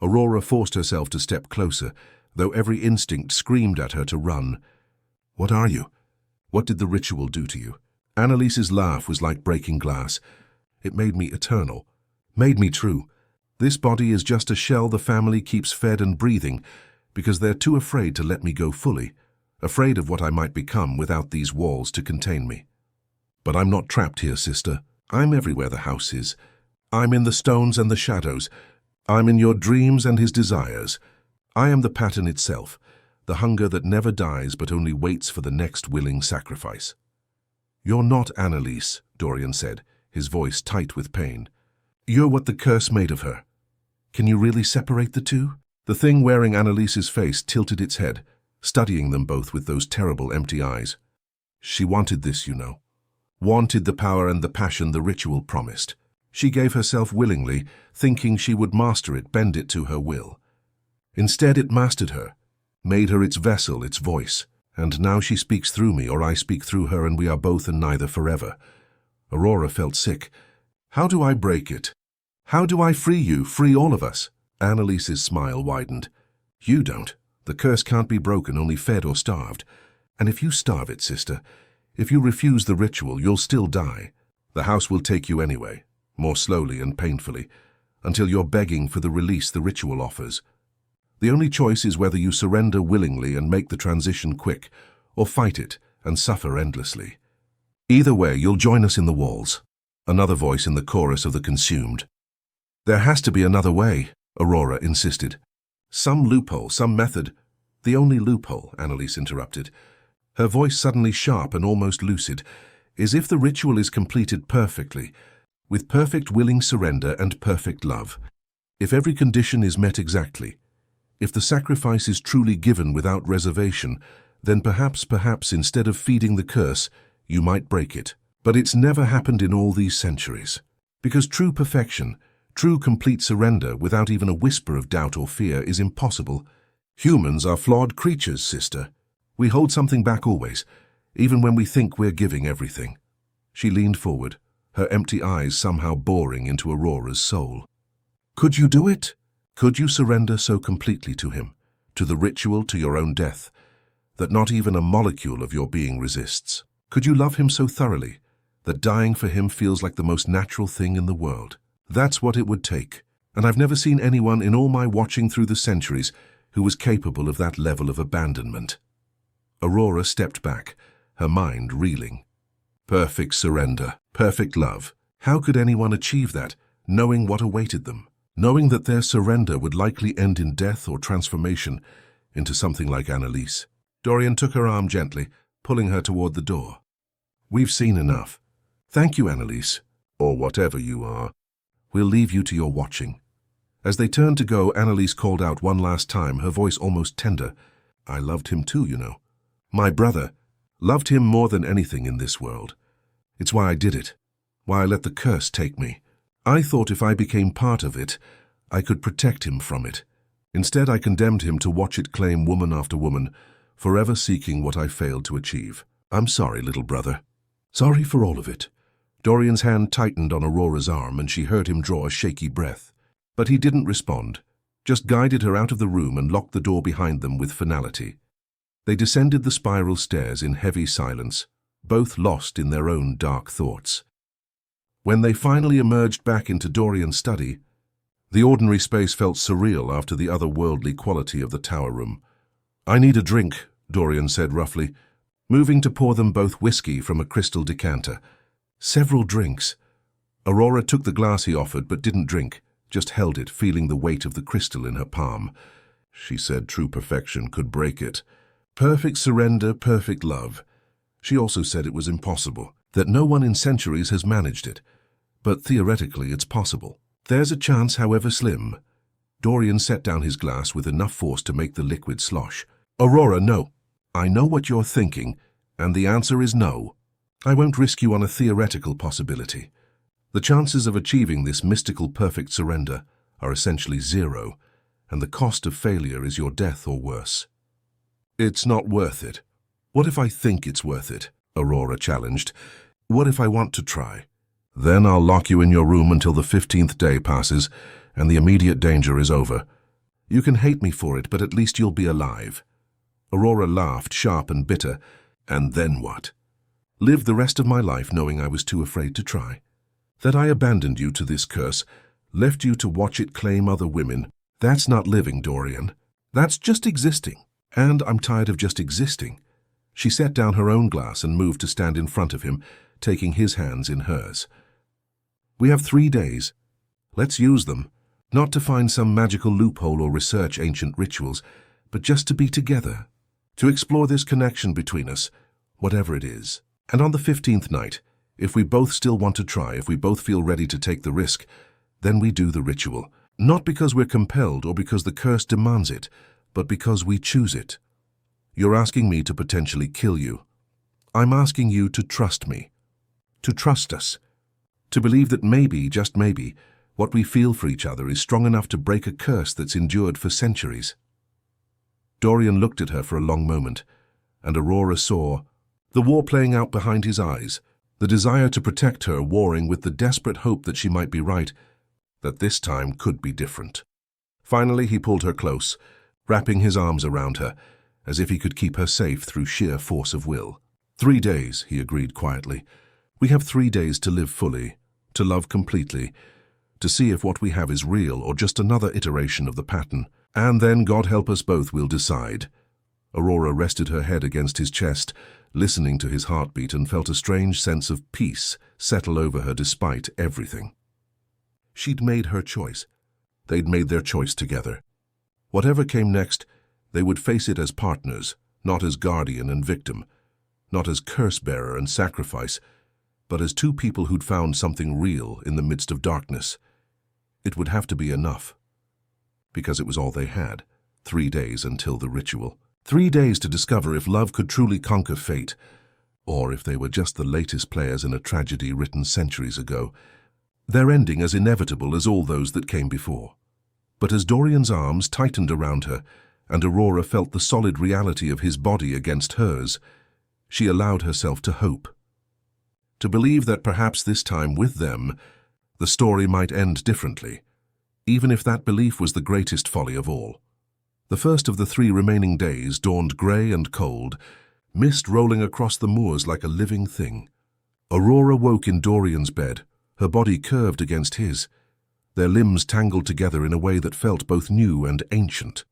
Aurora forced herself to step closer, though every instinct screamed at her to run. What are you? What did the ritual do to you? Annalise's laugh was like breaking glass. It made me eternal, made me true. This body is just a shell the family keeps fed and breathing, because they're too afraid to let me go fully, afraid of what I might become without these walls to contain me. But I'm not trapped here, sister. I'm everywhere the house is. I'm in the stones and the shadows. I'm in your dreams and his desires. I am the pattern itself, the hunger that never dies but only waits for the next willing sacrifice. You're not Annalise, Dorian said, his voice tight with pain. You're what the curse made of her. Can you really separate the two? The thing wearing Annalise's face tilted its head, studying them both with those terrible empty eyes. She wanted this, you know. Wanted the power and the passion the ritual promised. She gave herself willingly, thinking she would master it, bend it to her will. Instead, it mastered her, made her its vessel, its voice. And now she speaks through me, or I speak through her, and we are both and neither forever. Aurora felt sick. How do I break it? How do I free you, free all of us? Annalise's smile widened. You don't. The curse can't be broken, only fed or starved. And if you starve it, sister, if you refuse the ritual, you'll still die. The house will take you anyway, more slowly and painfully, until you're begging for the release the ritual offers. The only choice is whether you surrender willingly and make the transition quick, or fight it and suffer endlessly. Either way, you'll join us in the walls. Another voice in the chorus of the consumed. There has to be another way, Aurora insisted. Some loophole, some method. The only loophole, Annalise interrupted, her voice suddenly sharp and almost lucid, is if the ritual is completed perfectly, with perfect willing surrender and perfect love. If every condition is met exactly, if the sacrifice is truly given without reservation, then perhaps instead of feeding the curse, you might break it. But it's never happened in all these centuries. Because true perfection, true complete surrender without even a whisper of doubt or fear is impossible. Humans are flawed creatures, sister. We hold something back always, even when we think we're giving everything. She leaned forward, her empty eyes somehow boring into Aurora's soul. Could you do it? Could you surrender so completely to him, to the ritual, to your own death, that not even a molecule of your being resists? Could you love him so thoroughly that dying for him feels like the most natural thing in the world? That's what it would take, and I've never seen anyone in all my watching through the centuries who was capable of that level of abandonment. Aurora stepped back, her mind reeling. Perfect surrender, perfect love. How could anyone achieve that, knowing what awaited them? Knowing that their surrender would likely end in death or transformation into something like Annalise. Dorian took her arm gently, pulling her toward the door. We've seen enough. Thank you, Annalise, or whatever you are. We'll leave you to your watching. As they turned to go, Annalise called out one last time, her voice almost tender. I loved him too, you know. My brother loved him more than anything in this world. It's why I did it, why I let the curse take me. I thought if I became part of it, I could protect him from it. Instead, I condemned him to watch it claim woman after woman, forever seeking what I failed to achieve. I'm sorry, little brother. Sorry for all of it. Dorian's hand tightened on Aurora's arm, and she heard him draw a shaky breath. But he didn't respond, just guided her out of the room and locked the door behind them with finality. They descended the spiral stairs in heavy silence, both lost in their own dark thoughts. When they finally emerged back into Dorian's study, the ordinary space felt surreal after the otherworldly quality of the tower room. I need a drink, Dorian said roughly, moving to pour them both whiskey from a crystal decanter. Several drinks. Aurora took the glass he offered but didn't drink, just held it, feeling the weight of the crystal in her palm. She said true perfection could break it. Perfect surrender, perfect love. She also said it was impossible, that no one in centuries has managed it. But theoretically it's possible. There's a chance, however slim. Dorian set down his glass with enough force to make the liquid slosh. Aurora, no. I know what you're thinking, and the answer is no. I won't risk you on a theoretical possibility. The chances of achieving this mystical perfect surrender are essentially zero, and the cost of failure is your death or worse. It's not worth it. What if I think it's worth it? Aurora challenged. What if I want to try? Then I'll lock you in your room until the 15th day passes and the immediate danger is over. You can hate me for it, but at least you'll be alive. Aurora laughed, sharp and bitter. And then what? Live the rest of my life knowing I was too afraid to try. That I abandoned you to this curse, left you to watch it claim other women. That's not living, Dorian. That's just existing. And I'm tired of just existing. She set down her own glass and moved to stand in front of him, taking his hands in hers. We have 3 days. Let's use them, not to find some magical loophole or research ancient rituals, but just to be together, to explore this connection between us, whatever it is. And on the 15th night, if we both still want to try, if we both feel ready to take the risk, then we do the ritual. Not because we're compelled or because the curse demands it, but because we choose it. You're asking me to potentially kill you. I'm asking you to trust me, to trust us, To believe that maybe, just maybe, what we feel for each other is strong enough to break a curse that's endured for centuries. Dorian looked at her for a long moment, and Aurora saw the war playing out behind his eyes, the desire to protect her warring with the desperate hope that she might be right, that this time could be different. Finally, he pulled her close, wrapping his arms around her, as if he could keep her safe through sheer force of will. 3 days, he agreed quietly. We have 3 days to live fully, to love completely, to see if what we have is real or just another iteration of the pattern. And then, God help us both, we'll decide. Aurora rested her head against his chest, listening to his heartbeat, and felt a strange sense of peace settle over her despite everything. She'd made her choice. They'd made their choice together. Whatever came next, they would face it as partners, not as guardian and victim, not as curse-bearer and sacrifice, but as two people who'd found something real in the midst of darkness. It would have to be enough, because it was all they had. 3 days until the ritual. 3 days to discover if love could truly conquer fate, or if they were just the latest players in a tragedy written centuries ago, their ending as inevitable as all those that came before. But as Dorian's arms tightened around her, and Aurora felt the solid reality of his body against hers, she allowed herself to hope. To believe that perhaps this time with them, the story might end differently, even if that belief was the greatest folly of all. The first of the 3 remaining days dawned grey and cold, mist rolling across the moors like a living thing. Aurora woke in Dorian's bed, her body curved against his, their limbs tangled together in a way that felt both new and ancient.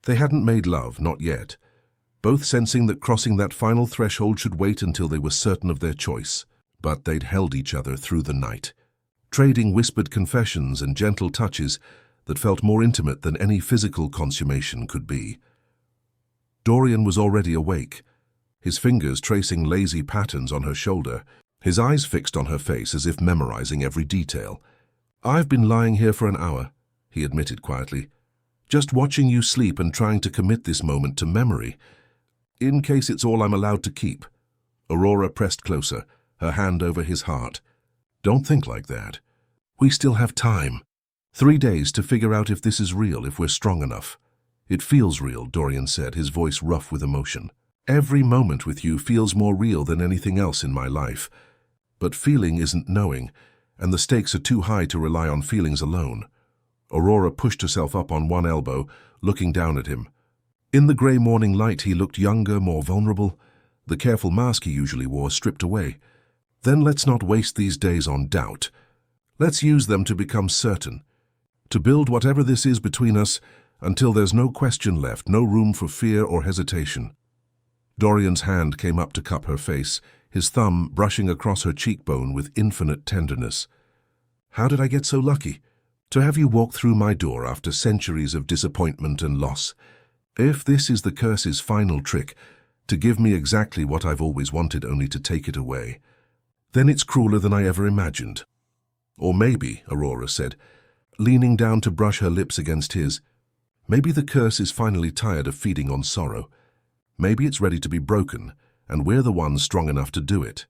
They hadn't made love, not yet, both sensing that crossing that final threshold should wait until they were certain of their choice. But they'd held each other through the night, trading whispered confessions and gentle touches that felt more intimate than any physical consummation could be. Dorian was already awake, his fingers tracing lazy patterns on her shoulder, his eyes fixed on her face as if memorizing every detail. "I've been lying here for an hour," he admitted quietly, "just watching you sleep and trying to commit this moment to memory, in case it's all I'm allowed to keep." Aurora pressed closer, her hand over his heart. "Don't think like that. We still have time. 3 days to figure out if this is real, if we're strong enough." "It feels real," Dorian said, his voice rough with emotion. "Every moment with you feels more real than anything else in my life. But feeling isn't knowing, and the stakes are too high to rely on feelings alone." Aurora pushed herself up on one elbow, looking down at him. In the grey morning light he looked younger, more vulnerable, the careful mask he usually wore stripped away. "Then let's not waste these days on doubt. Let's use them to become certain, to build whatever this is between us until there's no question left, no room for fear or hesitation." Dorian's hand came up to cup her face, his thumb brushing across her cheekbone with infinite tenderness. "How did I get so lucky? To have you walk through my door after centuries of disappointment and loss. If this is the curse's final trick, to give me exactly what I've always wanted only to take it away, then it's crueler than I ever imagined." "Or maybe," Aurora said, leaning down to brush her lips against his, "maybe the curse is finally tired of feeding on sorrow. Maybe it's ready to be broken, and we're the ones strong enough to do it."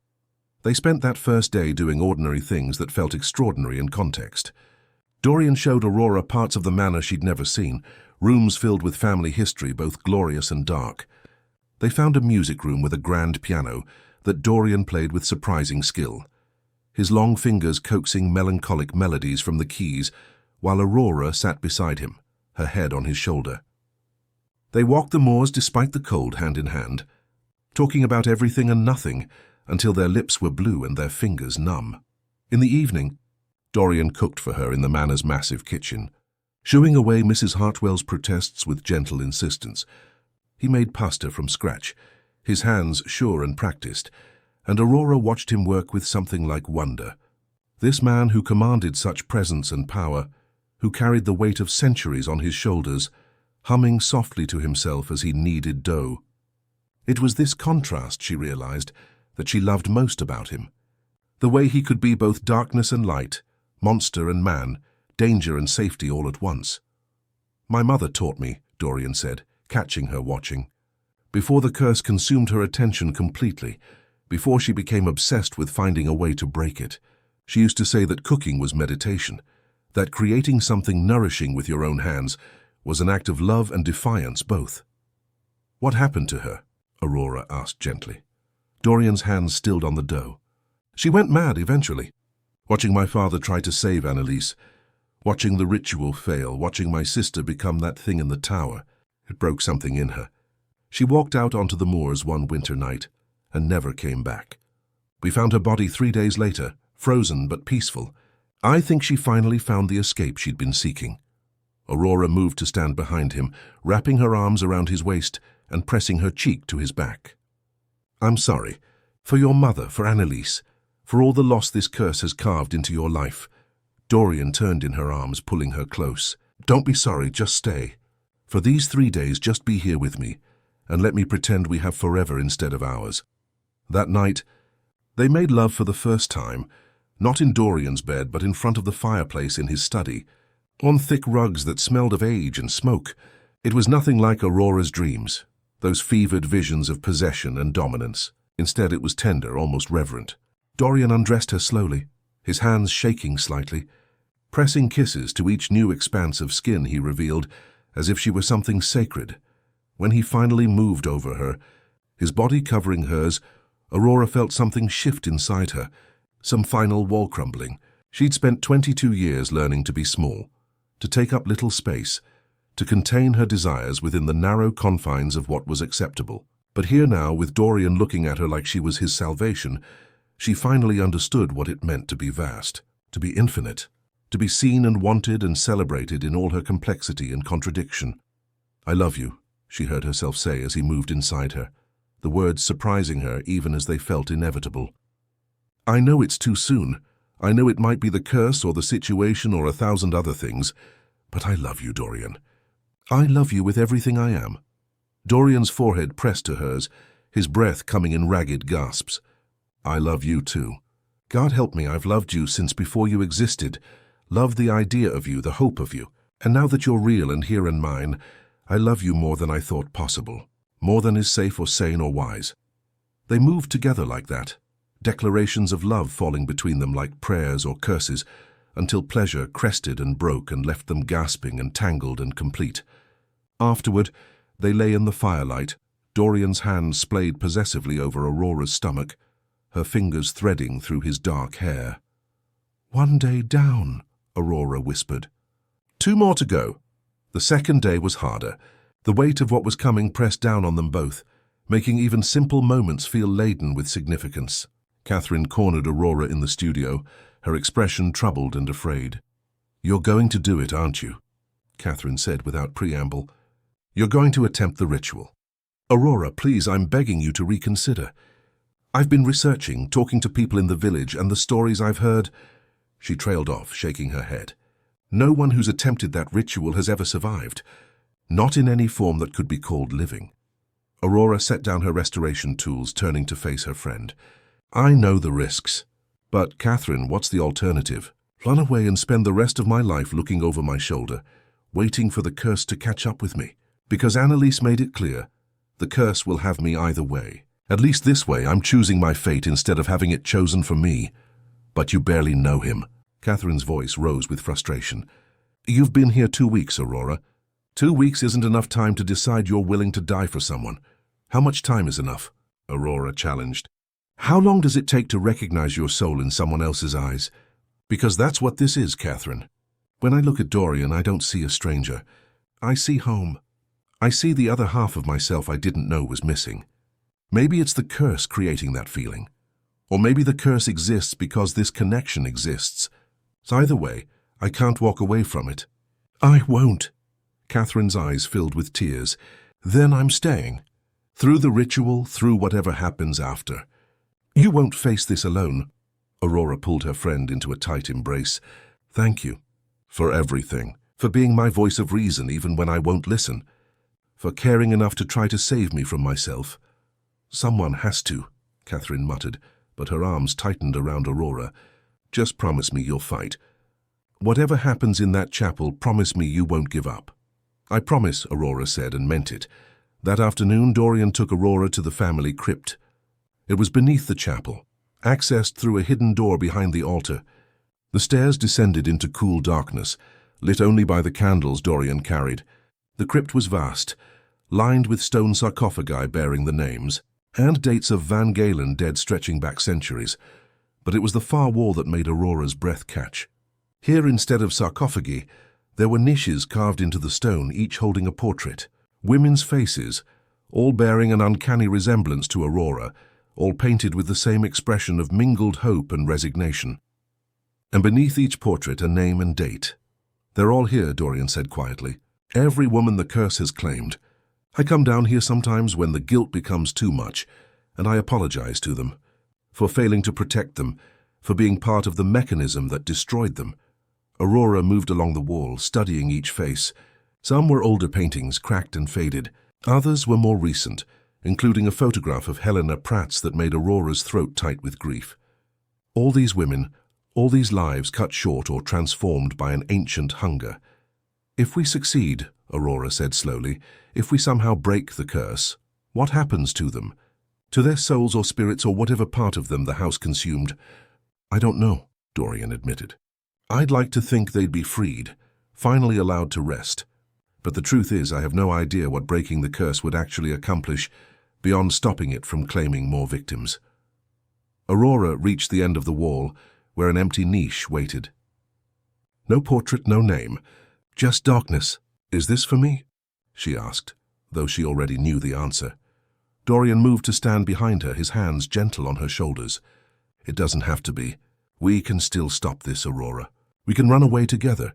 They spent that first day doing ordinary things that felt extraordinary in context. Dorian showed Aurora parts of the manor she'd never seen, rooms filled with family history, both glorious and dark. They found a music room with a grand piano that Dorian played with surprising skill, his long fingers coaxing melancholic melodies from the keys, while Aurora sat beside him, her head on his shoulder. They walked the moors despite the cold, hand in hand, talking about everything and nothing until their lips were blue and their fingers numb. In the evening, Dorian cooked for her in the manor's massive kitchen, shooing away Mrs. Hartwell's protests with gentle insistence. He made pasta from scratch, his hands sure and practiced, and Aurora watched him work with something like wonder. This man who commanded such presence and power, who carried the weight of centuries on his shoulders, humming softly to himself as he kneaded dough. It was this contrast, she realized, that she loved most about him. The way he could be both darkness and light, monster and man, danger and safety all at once. "My mother taught me," Dorian said, catching her watching. Before the curse consumed her attention completely, before she became obsessed with finding a way to break it. She used to say that cooking was meditation, that creating something nourishing with your own hands was an act of love and defiance both. What happened to her? Aurora asked gently. Dorian's hands stilled on the dough. She went mad eventually. Watching my father try to save Annalise, watching the ritual fail, watching my sister become that thing in the tower, it broke something in her. She walked out onto the moors one winter night and never came back. We found her body 3 days later, frozen but peaceful. I think she finally found the escape she'd been seeking. Aurora moved to stand behind him, wrapping her arms around his waist and pressing her cheek to his back. I'm sorry. For your mother, for Annalise, for all the loss this curse has carved into your life. Dorian turned in her arms, pulling her close. Don't be sorry, just stay. For these 3 days, just be here with me, and let me pretend we have forever instead of ours. That night, they made love for the first time, not in Dorian's bed, but in front of the fireplace in his study, on thick rugs that smelled of age and smoke. It was nothing like Aurora's dreams, those fevered visions of possession and dominance. Instead, it was tender, almost reverent. Dorian undressed her slowly, his hands shaking slightly, pressing kisses to each new expanse of skin he revealed, as if she were something sacred. When he finally moved over her, his body covering hers, Aurora felt something shift inside her, some final wall crumbling. She'd spent 22 years learning to be small, to take up little space, to contain her desires within the narrow confines of what was acceptable. But here now, with Dorian looking at her like she was his salvation, she finally understood what it meant to be vast, to be infinite, to be seen and wanted and celebrated in all her complexity and contradiction. I love you, she heard herself say as he moved inside her, the words surprising her even as they felt inevitable. I know it's too soon. I know it might be the curse or the situation or 1,000 other things, but I love you, Dorian. I love you with everything I am. Dorian's forehead pressed to hers, his breath coming in ragged gasps. I love you too. God help me, I've loved you since before you existed, loved the idea of you, the hope of you, and now that you're real and here in mine, I love you more than I thought possible, more than is safe or sane or wise. They moved together like that, declarations of love falling between them like prayers or curses, until pleasure crested and broke and left them gasping and tangled and complete. Afterward, they lay in the firelight, Dorian's hand splayed possessively over Aurora's stomach, her fingers threading through his dark hair. One day down, Aurora whispered. 2 more to go. The second day was harder. The weight of what was coming pressed down on them both, making even simple moments feel laden with significance. Catherine cornered Aurora in the studio, her expression troubled and afraid. You're going to do it, aren't you? Catherine said without preamble. You're going to attempt the ritual. Aurora, please, I'm begging you to reconsider. I've been researching, talking to people in the village, and the stories I've heard. She trailed off, shaking her head. No one who's attempted that ritual has ever survived, not in any form that could be called living. Aurora set down her restoration tools, turning to face her friend. I know the risks. But, Catherine, what's the alternative? Run away and spend the rest of my life looking over my shoulder, waiting for the curse to catch up with me. Because Annalise made it clear, the curse will have me either way. At least this way, I'm choosing my fate instead of having it chosen for me. But you barely know him. Catherine's voice rose with frustration. You've been here 2 weeks, Aurora. 2 weeks isn't enough time to decide you're willing to die for someone. How much time is enough? Aurora challenged. How long does it take to recognize your soul in someone else's eyes? Because that's what this is, Catherine. When I look at Dorian, I don't see a stranger. I see home. I see the other half of myself I didn't know was missing. Maybe it's the curse creating that feeling. Or maybe the curse exists because this connection exists. So either way, I can't walk away from it. I won't. Catherine's eyes filled with tears. Then I'm staying. Through the ritual, through whatever happens after. You won't face this alone. Aurora pulled her friend into a tight embrace. Thank you. For everything. For being my voice of reason even when I won't listen. For caring enough to try to save me from myself. Someone has to, Catherine muttered, but her arms tightened around Aurora. Just promise me you'll fight. Whatever happens in that chapel, promise me you won't give up. I promise, Aurora said, and meant it. That afternoon, Dorian took Aurora to the family crypt. It was beneath the chapel, accessed through a hidden door behind the altar. The stairs descended into cool darkness, lit only by the candles Dorian carried. The crypt was vast, lined with stone sarcophagi bearing the names, and dates of Van Galen dead stretching back centuries. But it was the far wall that made Aurora's breath catch. Here, instead of sarcophagi, there were niches carved into the stone, each holding a portrait. Women's faces, all bearing an uncanny resemblance to Aurora, all painted with the same expression of mingled hope and resignation. And beneath each portrait a name and date. "They're all here," Dorian said quietly. "Every woman the curse has claimed. I come down here sometimes when the guilt becomes too much, and I apologize to them for failing to protect them, for being part of the mechanism that destroyed them." Aurora moved along the wall, studying each face. Some were older paintings, cracked and faded. Others were more recent, including a photograph of Helena Pratt's that made Aurora's throat tight with grief. All these women, all these lives cut short or transformed by an ancient hunger. "If we succeed," Aurora said slowly, "if we somehow break the curse, what happens to them? To their souls or spirits or whatever part of them the house consumed?" "I don't know," Dorian admitted. "I'd like to think they'd be freed, finally allowed to rest. But the truth is, I have no idea what breaking the curse would actually accomplish beyond stopping it from claiming more victims." Aurora reached the end of the wall, where an empty niche waited. "No portrait, no name, just darkness. Is this for me?" she asked, though she already knew the answer. Dorian moved to stand behind her, his hands gentle on her shoulders. "It doesn't have to be. We can still stop this, Aurora. We can run away together,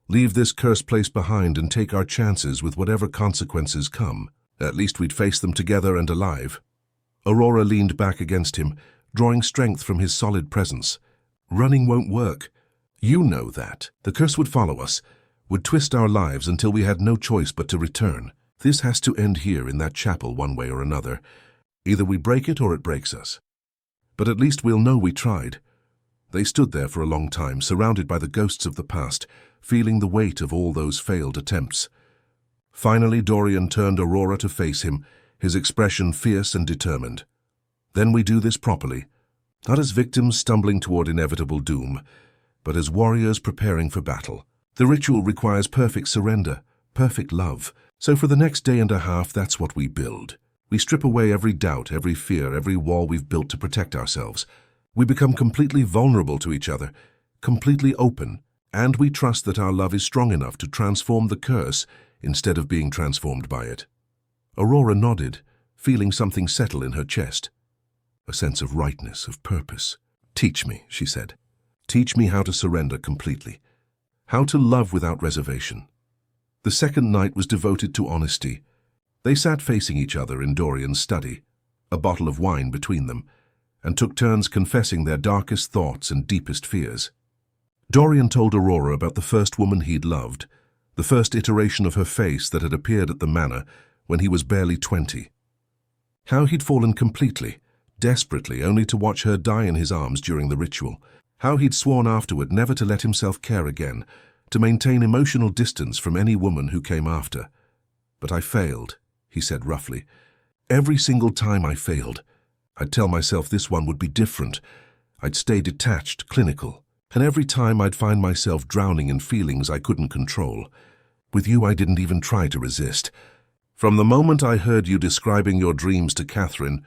leave this cursed place behind and take our chances with whatever consequences come. At least we'd face them together and alive." Aurora leaned back against him, drawing strength from his solid presence. "Running won't work. You know that. The curse would follow us, would twist our lives until we had no choice but to return. This has to end here in that chapel one way or another. Either we break it or it breaks us. But at least we'll know we tried." They stood there for a long time, surrounded by the ghosts of the past, feeling the weight of all those failed attempts. Finally, Dorian turned Aurora to face him, his expression fierce and determined. "Then we do this properly, not as victims stumbling toward inevitable doom, but as warriors preparing for battle. The ritual requires perfect surrender, perfect love. So for the next day and a half, that's what we build. We strip away every doubt, every fear, every wall we've built to protect ourselves. We become completely vulnerable to each other, completely open, and we trust that our love is strong enough to transform the curse instead of being transformed by it." Aurora nodded, feeling something settle in her chest. A sense of rightness, of purpose. "Teach me," she said. "Teach me how to surrender completely, how to love without reservation." The second night was devoted to honesty. They sat facing each other in Dorian's study, a bottle of wine between them, and took turns confessing their darkest thoughts and deepest fears. Dorian told Aurora about the first woman he'd loved, the first iteration of her face that had appeared at the manor when he was barely 20. How he'd fallen completely, desperately, only to watch her die in his arms during the ritual. How he'd sworn afterward never to let himself care again, to maintain emotional distance from any woman who came after. "But I failed," he said roughly. "Every single time I failed. I'd tell myself this one would be different. I'd stay detached, clinical. And every time I'd find myself drowning in feelings I couldn't control. With you, I didn't even try to resist. From the moment I heard you describing your dreams to Catherine,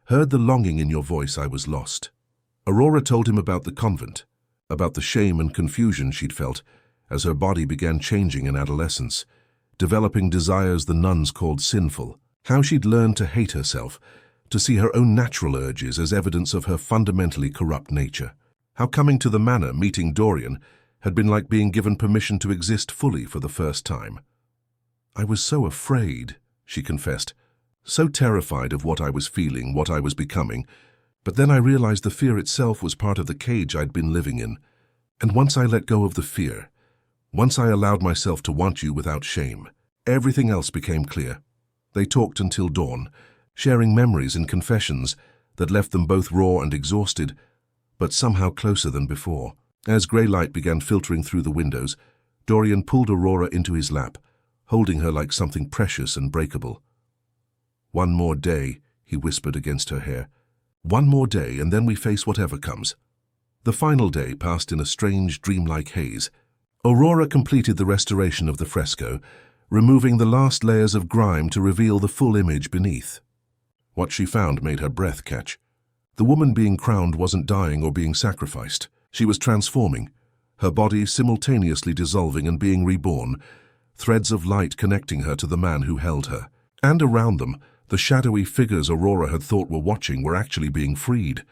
heard the longing in your voice, I was lost." Aurora told him about the convent, about the shame and confusion she'd felt as her body began changing in adolescence, developing desires the nuns called sinful. How she'd learned to hate herself, to see her own natural urges as evidence of her fundamentally corrupt nature. How coming to the manor, meeting Dorian, had been like being given permission to exist fully for the first time. "I was so afraid," she confessed, "so terrified of what I was feeling, what I was becoming. But then I realized the fear itself was part of the cage I'd been living in. And once I let go of the fear, once I allowed myself to want you without shame, everything else became clear." They talked until dawn, sharing memories and confessions that left them both raw and exhausted, but somehow closer than before. As grey light began filtering through the windows, Dorian pulled Aurora into his lap, holding her like something precious and breakable. "One more day," he whispered against her hair. One more day and then we face whatever comes. The final day passed in a strange, dreamlike haze. Aurora completed the restoration of the fresco, removing the last layers of grime to reveal the full image beneath. What she found made her breath catch. The woman being crowned wasn't dying or being sacrificed. She was transforming, her body simultaneously dissolving and being reborn, threads of light connecting her to the man who held her. And around them, the shadowy figures Aurora had thought were watching were actually being freed,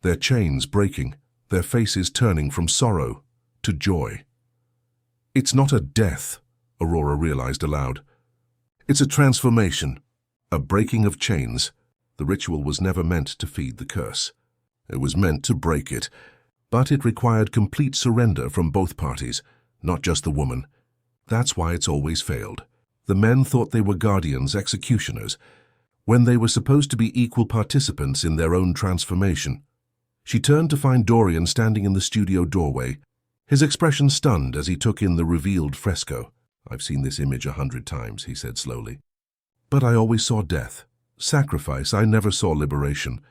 their chains breaking, their faces turning from sorrow to joy. It's not a death, Aurora realized aloud. It's a transformation, a breaking of chains. The ritual was never meant to feed the curse. It was meant to break it, but it required complete surrender from both parties, not just the woman. That's why it's always failed. The men thought they were guardians, executioners, when they were supposed to be equal participants in their own transformation. She turned to find Dorian standing in the studio doorway, his expression stunned as he took in the revealed fresco. "I've seen this image 100 times, he said slowly. "But I always saw death. Sacrifice, I never saw liberation."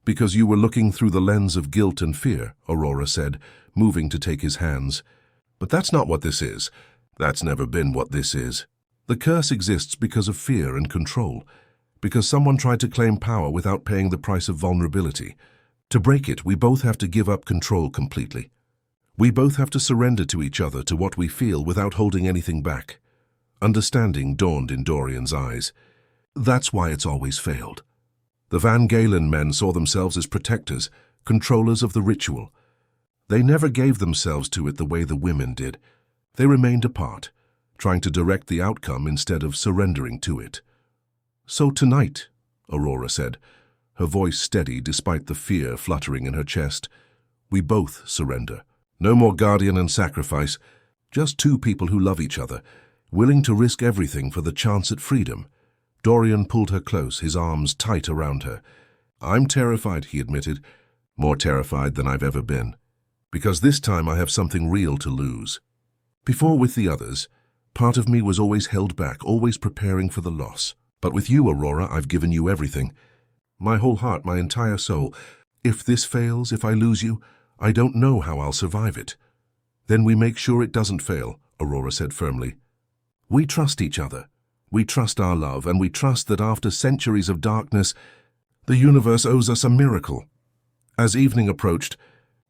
"Because you were looking through the lens of guilt and fear," Aurora said, moving to take his hands. "But that's not what this is. That's never been what this is. The curse exists because of fear and control, because someone tried to claim power without paying the price of vulnerability. To break it, we both have to give up control completely. We both have to surrender to each other, to what we feel, without holding anything back." Understanding dawned in Dorian's eyes. That's why it's always failed. The Van Galen men saw themselves as protectors, controllers of the ritual. They never gave themselves to it the way the women did. They remained apart, trying to direct the outcome instead of surrendering to it. "So tonight," Aurora said, her voice steady despite the fear fluttering in her chest, "we both surrender. No more guardian and sacrifice, just two people who love each other, willing to risk everything for the chance at freedom." Dorian pulled her close, his arms tight around her. "I'm terrified," he admitted, "more terrified than I've ever been. Because this time I have something real to lose. Before, with the others, part of me was always held back, always preparing for the loss. But with you, Aurora, I've given you everything. My whole heart, my entire soul. If this fails, if I lose you, I don't know how I'll survive it." "Then we make sure it doesn't fail," Aurora said firmly. "We trust each other. We trust our love, and we trust that after centuries of darkness, the universe owes us a miracle." As evening approached,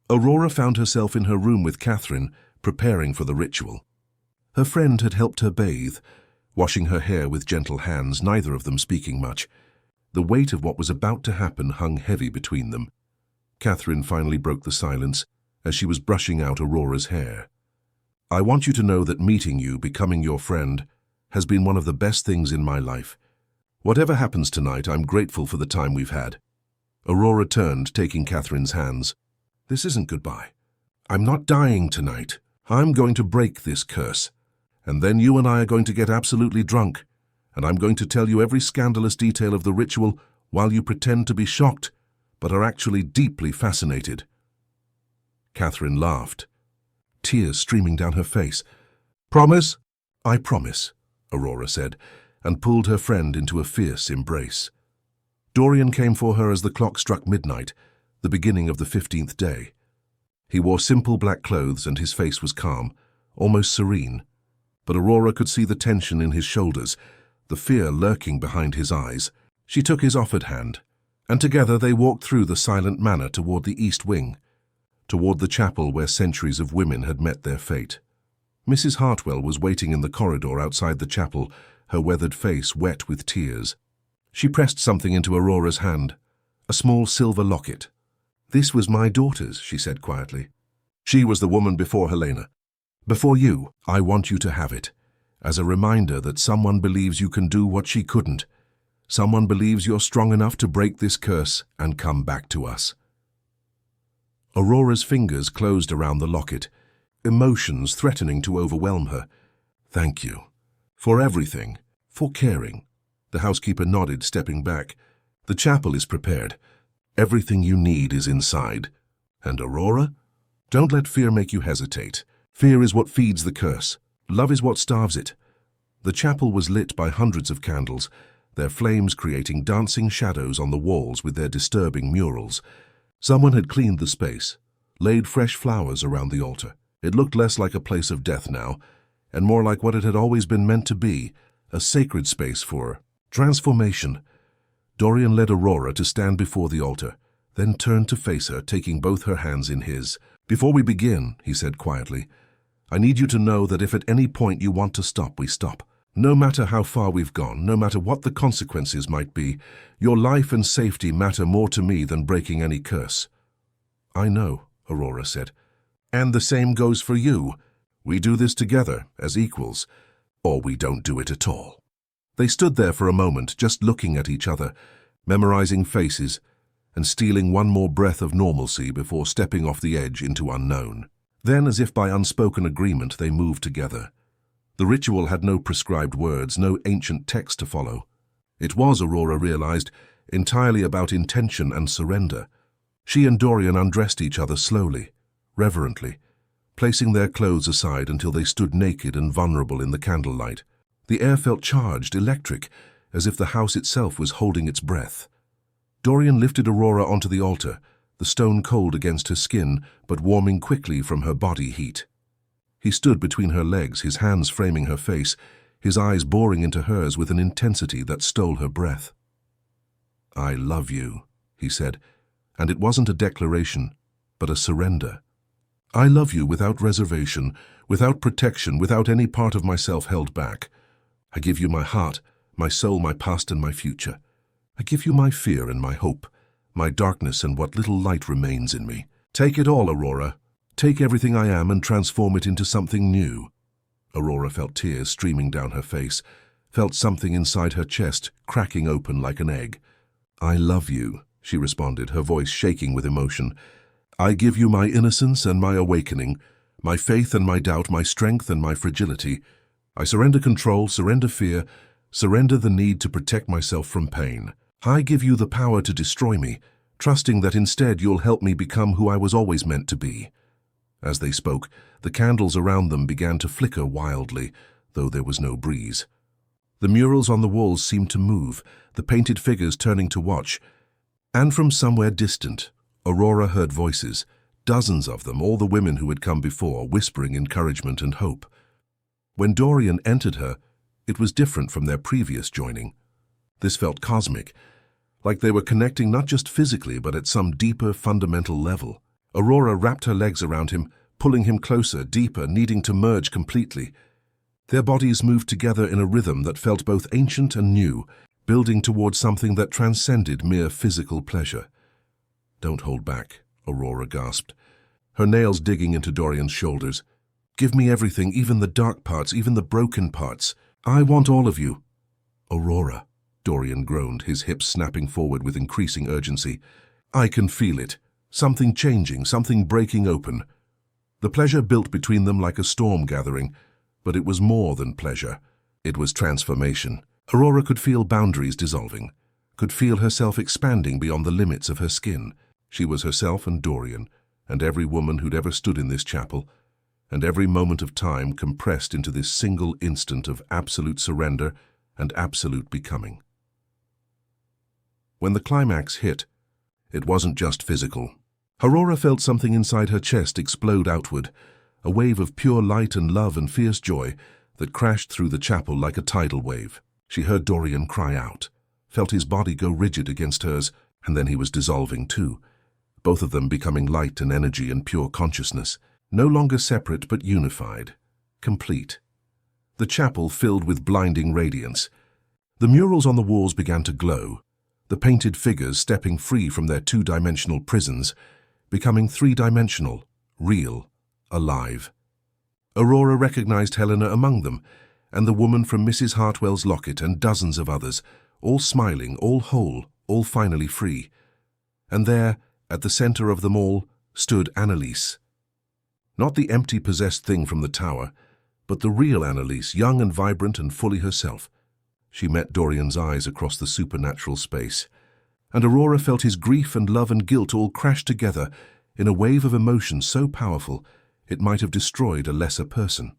Aurora found herself in her room with Catherine, preparing for the ritual. Her friend had helped her bathe, washing her hair with gentle hands, neither of them speaking much. The weight of what was about to happen hung heavy between them. Catherine finally broke the silence as she was brushing out Aurora's hair. "I want you to know that meeting you, becoming your friend, has been one of the best things in my life. Whatever happens tonight, I'm grateful for the time we've had." Aurora turned, taking Catherine's hands. "This isn't goodbye. I'm not dying tonight. I'm going to break this curse. And then you and I are going to get absolutely drunk, and I'm going to tell you every scandalous detail of the ritual while you pretend to be shocked, but are actually deeply fascinated." Catherine laughed, tears streaming down her face. "Promise?" "I promise," Aurora said, and pulled her friend into a fierce embrace. Dorian came for her as the clock struck midnight, the beginning of the 15th day. He wore simple black clothes and his face was calm, almost serene. But Aurora could see the tension in his shoulders, the fear lurking behind his eyes. She took his offered hand, and together they walked through the silent manor toward the east wing, toward the chapel where centuries of women had met their fate. Mrs. Hartwell was waiting in the corridor outside the chapel, her weathered face wet with tears. She pressed something into Aurora's hand, a small silver locket. "This was my daughter's," she said quietly. "She was the woman before Helena. Before you, I want you to have it, as a reminder that someone believes you can do what she couldn't. Someone believes you're strong enough to break this curse and come back to us." Aurora's fingers closed around the locket, emotions threatening to overwhelm her. "Thank you. For everything. For caring." The housekeeper nodded, stepping back. "The chapel is prepared. Everything you need is inside. And Aurora? Don't let fear make you hesitate. Fear is what feeds the curse. Love is what starves it." The chapel was lit by hundreds of candles, their flames creating dancing shadows on the walls with their disturbing murals. Someone had cleaned the space, laid fresh flowers around the altar. It looked less like a place of death now, and more like what it had always been meant to be, a sacred space for transformation. Dorian led Aurora to stand before the altar, then turned to face her, taking both her hands in his. "Before we begin," he said quietly, "I need you to know that if at any point you want to stop, we stop. No matter how far we've gone, no matter what the consequences might be, your life and safety matter more to me than breaking any curse." "I know," Aurora said. "And the same goes for you. We do this together, as equals, or we don't do it at all." They stood there for a moment, just looking at each other, memorizing faces, and stealing one more breath of normalcy before stepping off the edge into unknown. Then, as if by unspoken agreement, they moved together. The ritual had no prescribed words, no ancient text to follow. It was, Aurora realized, entirely about intention and surrender. She and Dorian undressed each other slowly, reverently, placing their clothes aside until they stood naked and vulnerable in the candlelight. The air felt charged, electric, as if the house itself was holding its breath. Dorian lifted Aurora onto the altar, the stone cold against her skin, but warming quickly from her body heat. He stood between her legs, his hands framing her face, his eyes boring into hers with an intensity that stole her breath. "I love you," he said, and it wasn't a declaration, but a surrender. "I love you without reservation, without protection, without any part of myself held back. I give you my heart, my soul, my past and my future. I give you my fear and my hope, my darkness and what little light remains in me. Take it all, Aurora. Take everything I am and transform it into something new." Aurora felt tears streaming down her face, felt something inside her chest cracking open like an egg. "I love you," she responded, her voice shaking with emotion. "I give you my innocence and my awakening, my faith and my doubt, my strength and my fragility. I surrender control, surrender fear, surrender the need to protect myself from pain. I give you the power to destroy me, trusting that instead you'll help me become who I was always meant to be." As they spoke, the candles around them began to flicker wildly, though there was no breeze. The murals on the walls seemed to move, the painted figures turning to watch. And from somewhere distant, Aurora heard voices, dozens of them, all the women who had come before, whispering encouragement and hope. When Dorian entered her, it was different from their previous joining. This felt cosmic, like they were connecting not just physically but at some deeper, fundamental level. Aurora wrapped her legs around him, pulling him closer, deeper, needing to merge completely. Their bodies moved together in a rhythm that felt both ancient and new, building towards something that transcended mere physical pleasure. "Don't hold back," Aurora gasped, her nails digging into Dorian's shoulders. "Give me everything, even the dark parts, even the broken parts. I want all of you." "Aurora," Dorian groaned, his hips snapping forward with increasing urgency. "I can feel it. Something changing, something breaking open." The pleasure built between them like a storm gathering, but it was more than pleasure. It was transformation. Aurora could feel boundaries dissolving, could feel herself expanding beyond the limits of her skin. She was herself and Dorian, and every woman who'd ever stood in this chapel, and every moment of time compressed into this single instant of absolute surrender and absolute becoming. When the climax hit, it wasn't just physical. Aurora felt something inside her chest explode outward, a wave of pure light and love and fierce joy that crashed through the chapel like a tidal wave. She heard Dorian cry out, felt his body go rigid against hers, and then he was dissolving too, both of them becoming light and energy and pure consciousness, no longer separate but unified, complete. The chapel filled with blinding radiance. The murals on the walls began to glow, the painted figures stepping free from their two-dimensional prisons, becoming three-dimensional, real, alive. Aurora recognized Helena among them, and the woman from Mrs. Hartwell's locket and dozens of others, all smiling, all whole, all finally free. And there, at the center of them all, stood Annalise. Not the empty, possessed thing from the tower, but the real Annalise, young and vibrant and fully herself. She met Dorian's eyes across the supernatural space, and Aurora felt his grief and love and guilt all crash together in a wave of emotion so powerful it might have destroyed a lesser person.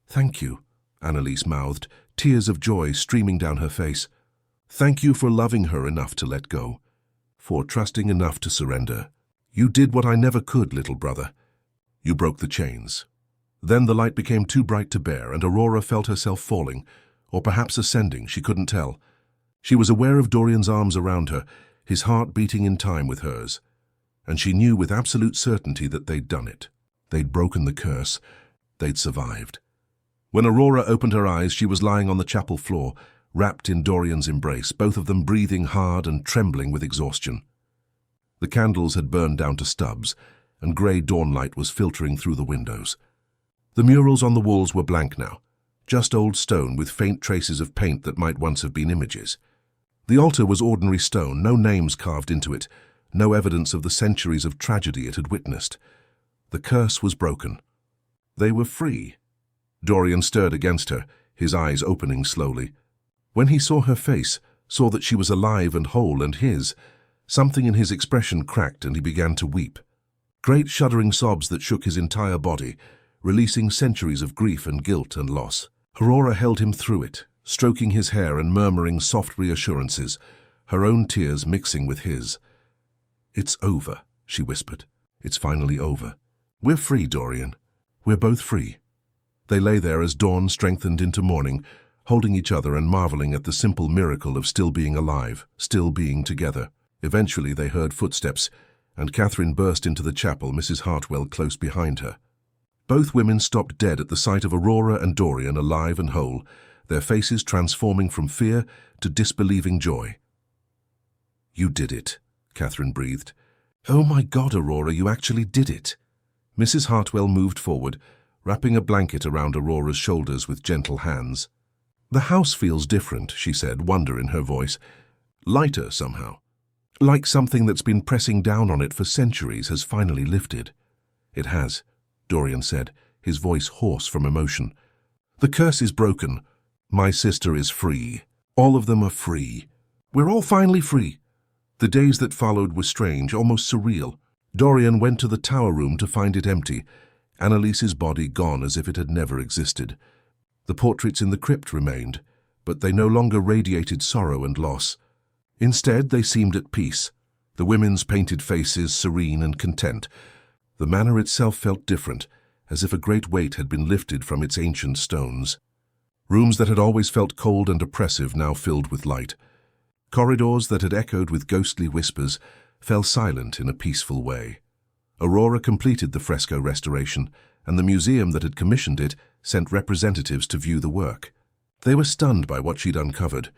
"Thank you," Annalise mouthed, tears of joy streaming down her face. Thank you for loving her enough to let go, for trusting enough to surrender. You did what I never could, little brother. You broke the chains. Then the light became too bright to bear, and Aurora felt herself falling, or perhaps ascending, she couldn't tell. She was aware of Dorian's arms around her, his heart beating in time with hers. And she knew with absolute certainty that they'd done it. They'd broken the curse. They'd survived. When Aurora opened her eyes, she was lying on the chapel floor, wrapped in Dorian's embrace, both of them breathing hard and trembling with exhaustion. The candles had burned down to stubs, and grey dawnlight was filtering through the windows. The murals on the walls were blank now, just old stone with faint traces of paint that might once have been images. The altar was ordinary stone, no names carved into it, no evidence of the centuries of tragedy it had witnessed. The curse was broken. They were free. Dorian stirred against her, his eyes opening slowly. When he saw her face, saw that she was alive and whole, and something in his expression cracked and he began to weep. Great shuddering sobs that shook his entire body, releasing centuries of grief and guilt and loss. Aurora held him through it, stroking his hair and murmuring soft reassurances, her own tears mixing with his. "It's over," she whispered. "It's finally over. We're free, Dorian. We're both free." They lay there as dawn strengthened into morning, holding each other and marveling at the simple miracle of still being alive, still being together. Eventually they heard footsteps, and Catherine burst into the chapel, Mrs. Hartwell close behind her. Both women stopped dead at the sight of Aurora and Dorian alive and whole, their faces transforming from fear to disbelieving joy. "You did it," Catherine breathed. "Oh my God, Aurora, you actually did it." Mrs. Hartwell moved forward, wrapping a blanket around Aurora's shoulders with gentle hands. "The house feels different," she said, wonder in her voice. "Lighter somehow. Like something that's been pressing down on it for centuries has finally lifted." "It has," Dorian said, his voice hoarse from emotion. "The curse is broken. My sister is free. All of them are free. We're all finally free." The days that followed were strange, almost surreal. Dorian went to the tower room to find it empty, Annalise's body gone as if it had never existed. The portraits in the crypt remained, but they no longer radiated sorrow and loss. Instead, they seemed at peace, the women's painted faces serene and content. The manor itself felt different, as if a great weight had been lifted from its ancient stones. Rooms that had always felt cold and oppressive now filled with light. Corridors that had echoed with ghostly whispers fell silent in a peaceful way. Aurora completed the fresco restoration, and the museum that had commissioned it sent representatives to view the work. They were stunned by what she'd uncovered,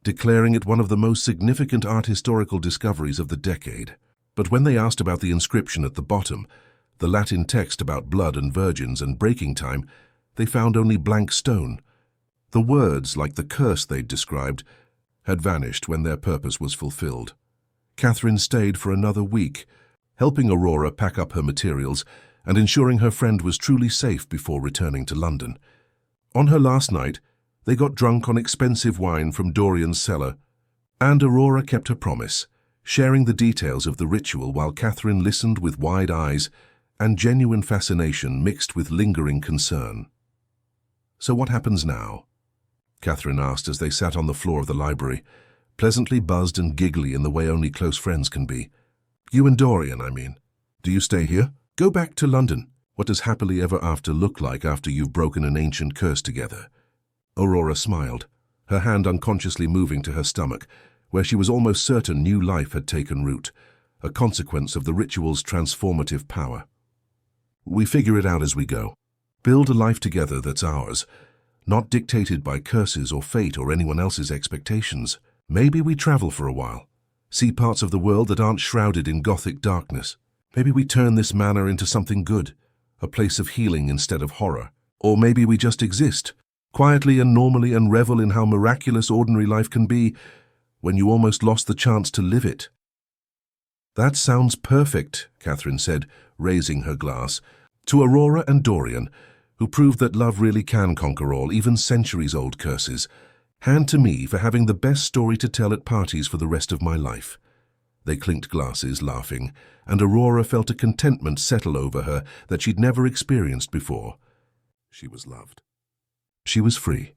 declaring it one of the most significant art historical discoveries of the decade. But when they asked about the inscription at the bottom, the Latin text about blood and virgins and breaking time, they found only blank stone. The words, like the curse they'd described, had vanished when their purpose was fulfilled. Catherine stayed for another week, helping Aurora pack up her materials and ensuring her friend was truly safe before returning to London. On her last night, they got drunk on expensive wine from Dorian's cellar, and Aurora kept her promise, sharing the details of the ritual while Catherine listened with wide eyes and genuine fascination mixed with lingering concern. "So what happens now?" Catherine asked as they sat on the floor of the library, pleasantly buzzed and giggly in the way only close friends can be. "You and Dorian, I mean. Do you stay here? Go back to London. What does happily ever after look like after you've broken an ancient curse together?" Aurora smiled, her hand unconsciously moving to her stomach, where she was almost certain new life had taken root, a consequence of the ritual's transformative power. "We figure it out as we go. Build a life together that's ours, not dictated by curses or fate or anyone else's expectations. Maybe we travel for a while, see parts of the world that aren't shrouded in gothic darkness. Maybe we turn this manor into something good, a place of healing instead of horror. Or maybe we just exist, quietly and normally, and revel in how miraculous ordinary life can be when you almost lost the chance to live it." "That sounds perfect," Catherine said, raising her glass, "to Aurora and Dorian, who proved that love really can conquer all, even centuries-old curses. Hand to me for having the best story to tell at parties for the rest of my life." They clinked glasses, laughing, and Aurora felt a contentment settle over her that she'd never experienced before. She was loved. She was free.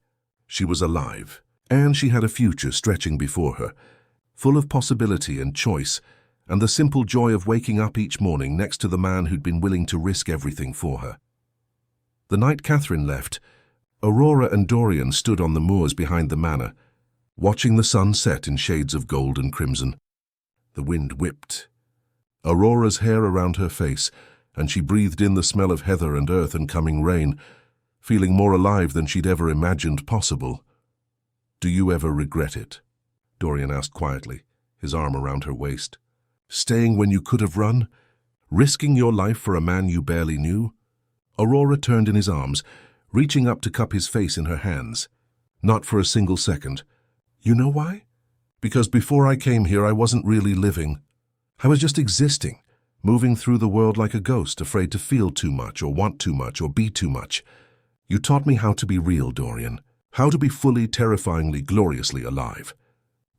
She was alive. And she had a future stretching before her, full of possibility and choice, and the simple joy of waking up each morning next to the man who'd been willing to risk everything for her. The night Catherine left, Aurora and Dorian stood on the moors behind the manor, watching the sun set in shades of gold and crimson. The wind whipped Aurora's hair around her face, and she breathed in the smell of heather and earth and coming rain, feeling more alive than she'd ever imagined possible. "Do you ever regret it?" Dorian asked quietly, his arm around her waist. "Staying when you could have run? Risking your life for a man you barely knew?" Aurora turned in his arms, reaching up to cup his face in her hands. "Not for a single second. You know why? Because before I came here, I wasn't really living. I was just existing, moving through the world like a ghost, afraid to feel too much or want too much or be too much. You taught me how to be real, Dorian, how to be fully, terrifyingly, gloriously alive.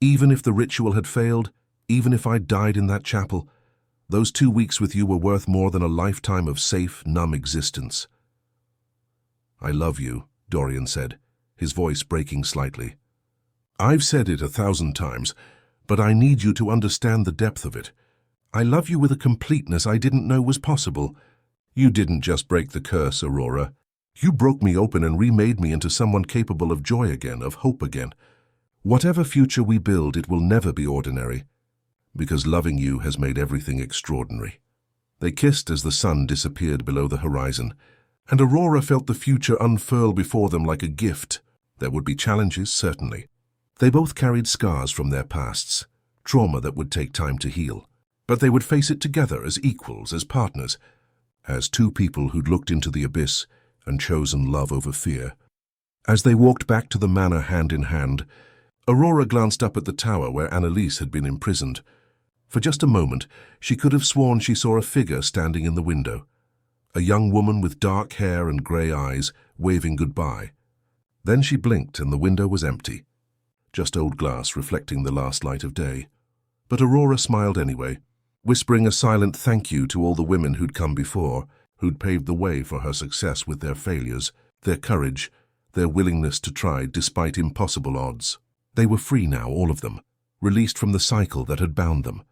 Even if the ritual had failed, even if I died in that chapel, those 2 weeks with you were worth more than a lifetime of safe, numb existence." "I love you," Dorian said, his voice breaking slightly. "I've said it 1,000 times, but I need you to understand the depth of it. I love you with a completeness I didn't know was possible. You didn't just break the curse, Aurora. You broke me open and remade me into someone capable of joy again, of hope again. Whatever future we build, it will never be ordinary, because loving you has made everything extraordinary." They kissed as the sun disappeared below the horizon, and Aurora felt the future unfurl before them like a gift. There would be challenges, certainly. They both carried scars from their pasts, trauma that would take time to heal. But they would face it together as equals, as partners, as two people who'd looked into the abyss and chosen love over fear. As they walked back to the manor hand in hand, Aurora glanced up at the tower where Annalise had been imprisoned. For just a moment, she could have sworn she saw a figure standing in the window, a young woman with dark hair and grey eyes, waving goodbye. Then she blinked and the window was empty, just old glass reflecting the last light of day. But Aurora smiled anyway, whispering a silent thank you to all the women who'd come before, who'd paved the way for her success with their failures, their courage, their willingness to try despite impossible odds. They were free now, all of them, released from the cycle that had bound them.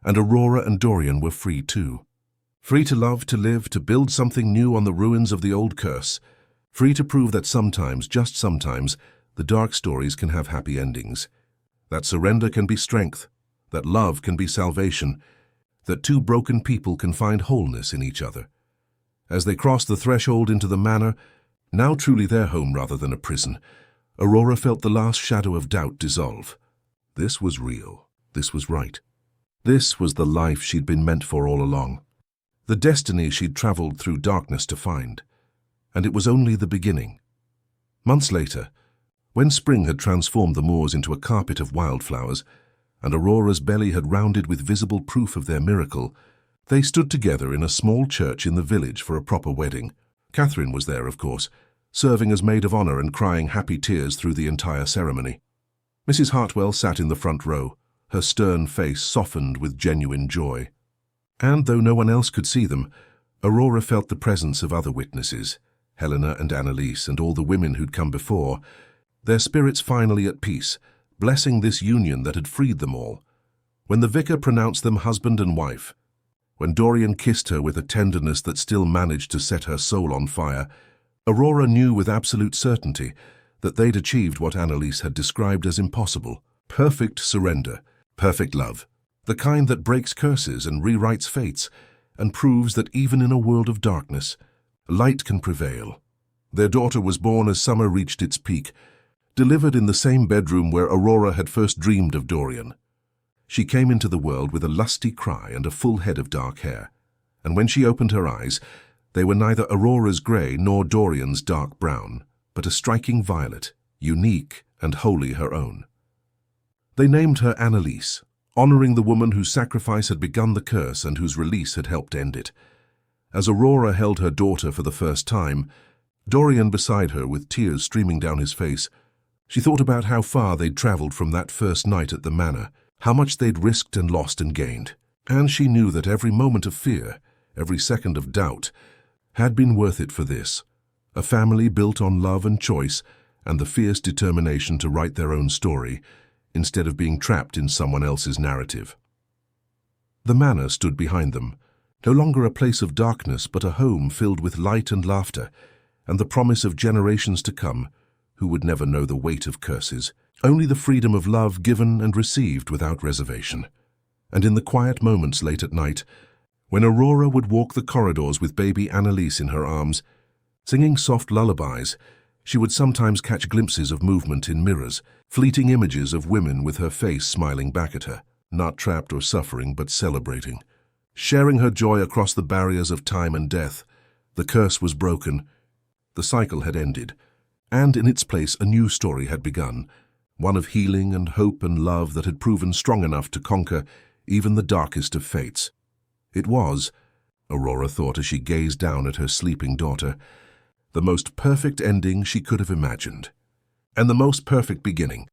And Aurora and Dorian were free too. Free to love, to live, to build something new on the ruins of the old curse. Free to prove that sometimes, just sometimes, the dark stories can have happy endings. That surrender can be strength. That love can be salvation. That two broken people can find wholeness in each other. As they crossed the threshold into the manor, now truly their home rather than a prison, Aurora felt the last shadow of doubt dissolve. This was real. This was right. This was the life she'd been meant for all along. The destiny she'd traveled through darkness to find. And it was only the beginning. Months later, when spring had transformed the moors into a carpet of wildflowers, and Aurora's belly had rounded with visible proof of their miracle, they stood together in a small church in the village for a proper wedding. Catherine was there, of course, serving as maid of honor and crying happy tears through the entire ceremony. Mrs. Hartwell sat in the front row, her stern face softened with genuine joy. And though no one else could see them, Aurora felt the presence of other witnesses, Helena and Annalise and all the women who'd come before, their spirits finally at peace, blessing this union that had freed them all. When the vicar pronounced them husband and wife, when Dorian kissed her with a tenderness that still managed to set her soul on fire, Aurora knew with absolute certainty that they'd achieved what Annalise had described as impossible: perfect surrender, perfect love, the kind that breaks curses and rewrites fates, and proves that even in a world of darkness, light can prevail. Their daughter was born as summer reached its peak, delivered in the same bedroom where Aurora had first dreamed of Dorian. She came into the world with a lusty cry and a full head of dark hair, and when she opened her eyes, they were neither Aurora's grey nor Dorian's dark brown, but a striking violet, unique and wholly her own. They named her Annalise, honoring the woman whose sacrifice had begun the curse and whose release had helped end it. As Aurora held her daughter for the first time, Dorian beside her with tears streaming down his face, she thought about how far they'd travelled from that first night at the manor, how much they'd risked and lost and gained, and she knew that every moment of fear, every second of doubt, had been worth it for this, a family built on love and choice, and the fierce determination to write their own story instead of being trapped in someone else's narrative. The manor stood behind them, no longer a place of darkness but a home filled with light and laughter, and the promise of generations to come who would never know the weight of curses, only the freedom of love given and received without reservation. And in the quiet moments late at night, when Aurora would walk the corridors with baby Annalise in her arms, singing soft lullabies, she would sometimes catch glimpses of movement in mirrors, fleeting images of women with her face smiling back at her, not trapped or suffering but celebrating. Sharing her joy across the barriers of time and death, the curse was broken, the cycle had ended, and in its place a new story had begun, one of healing and hope and love that had proven strong enough to conquer even the darkest of fates. It was, Aurora thought as she gazed down at her sleeping daughter, the most perfect ending she could have imagined, and the most perfect beginning.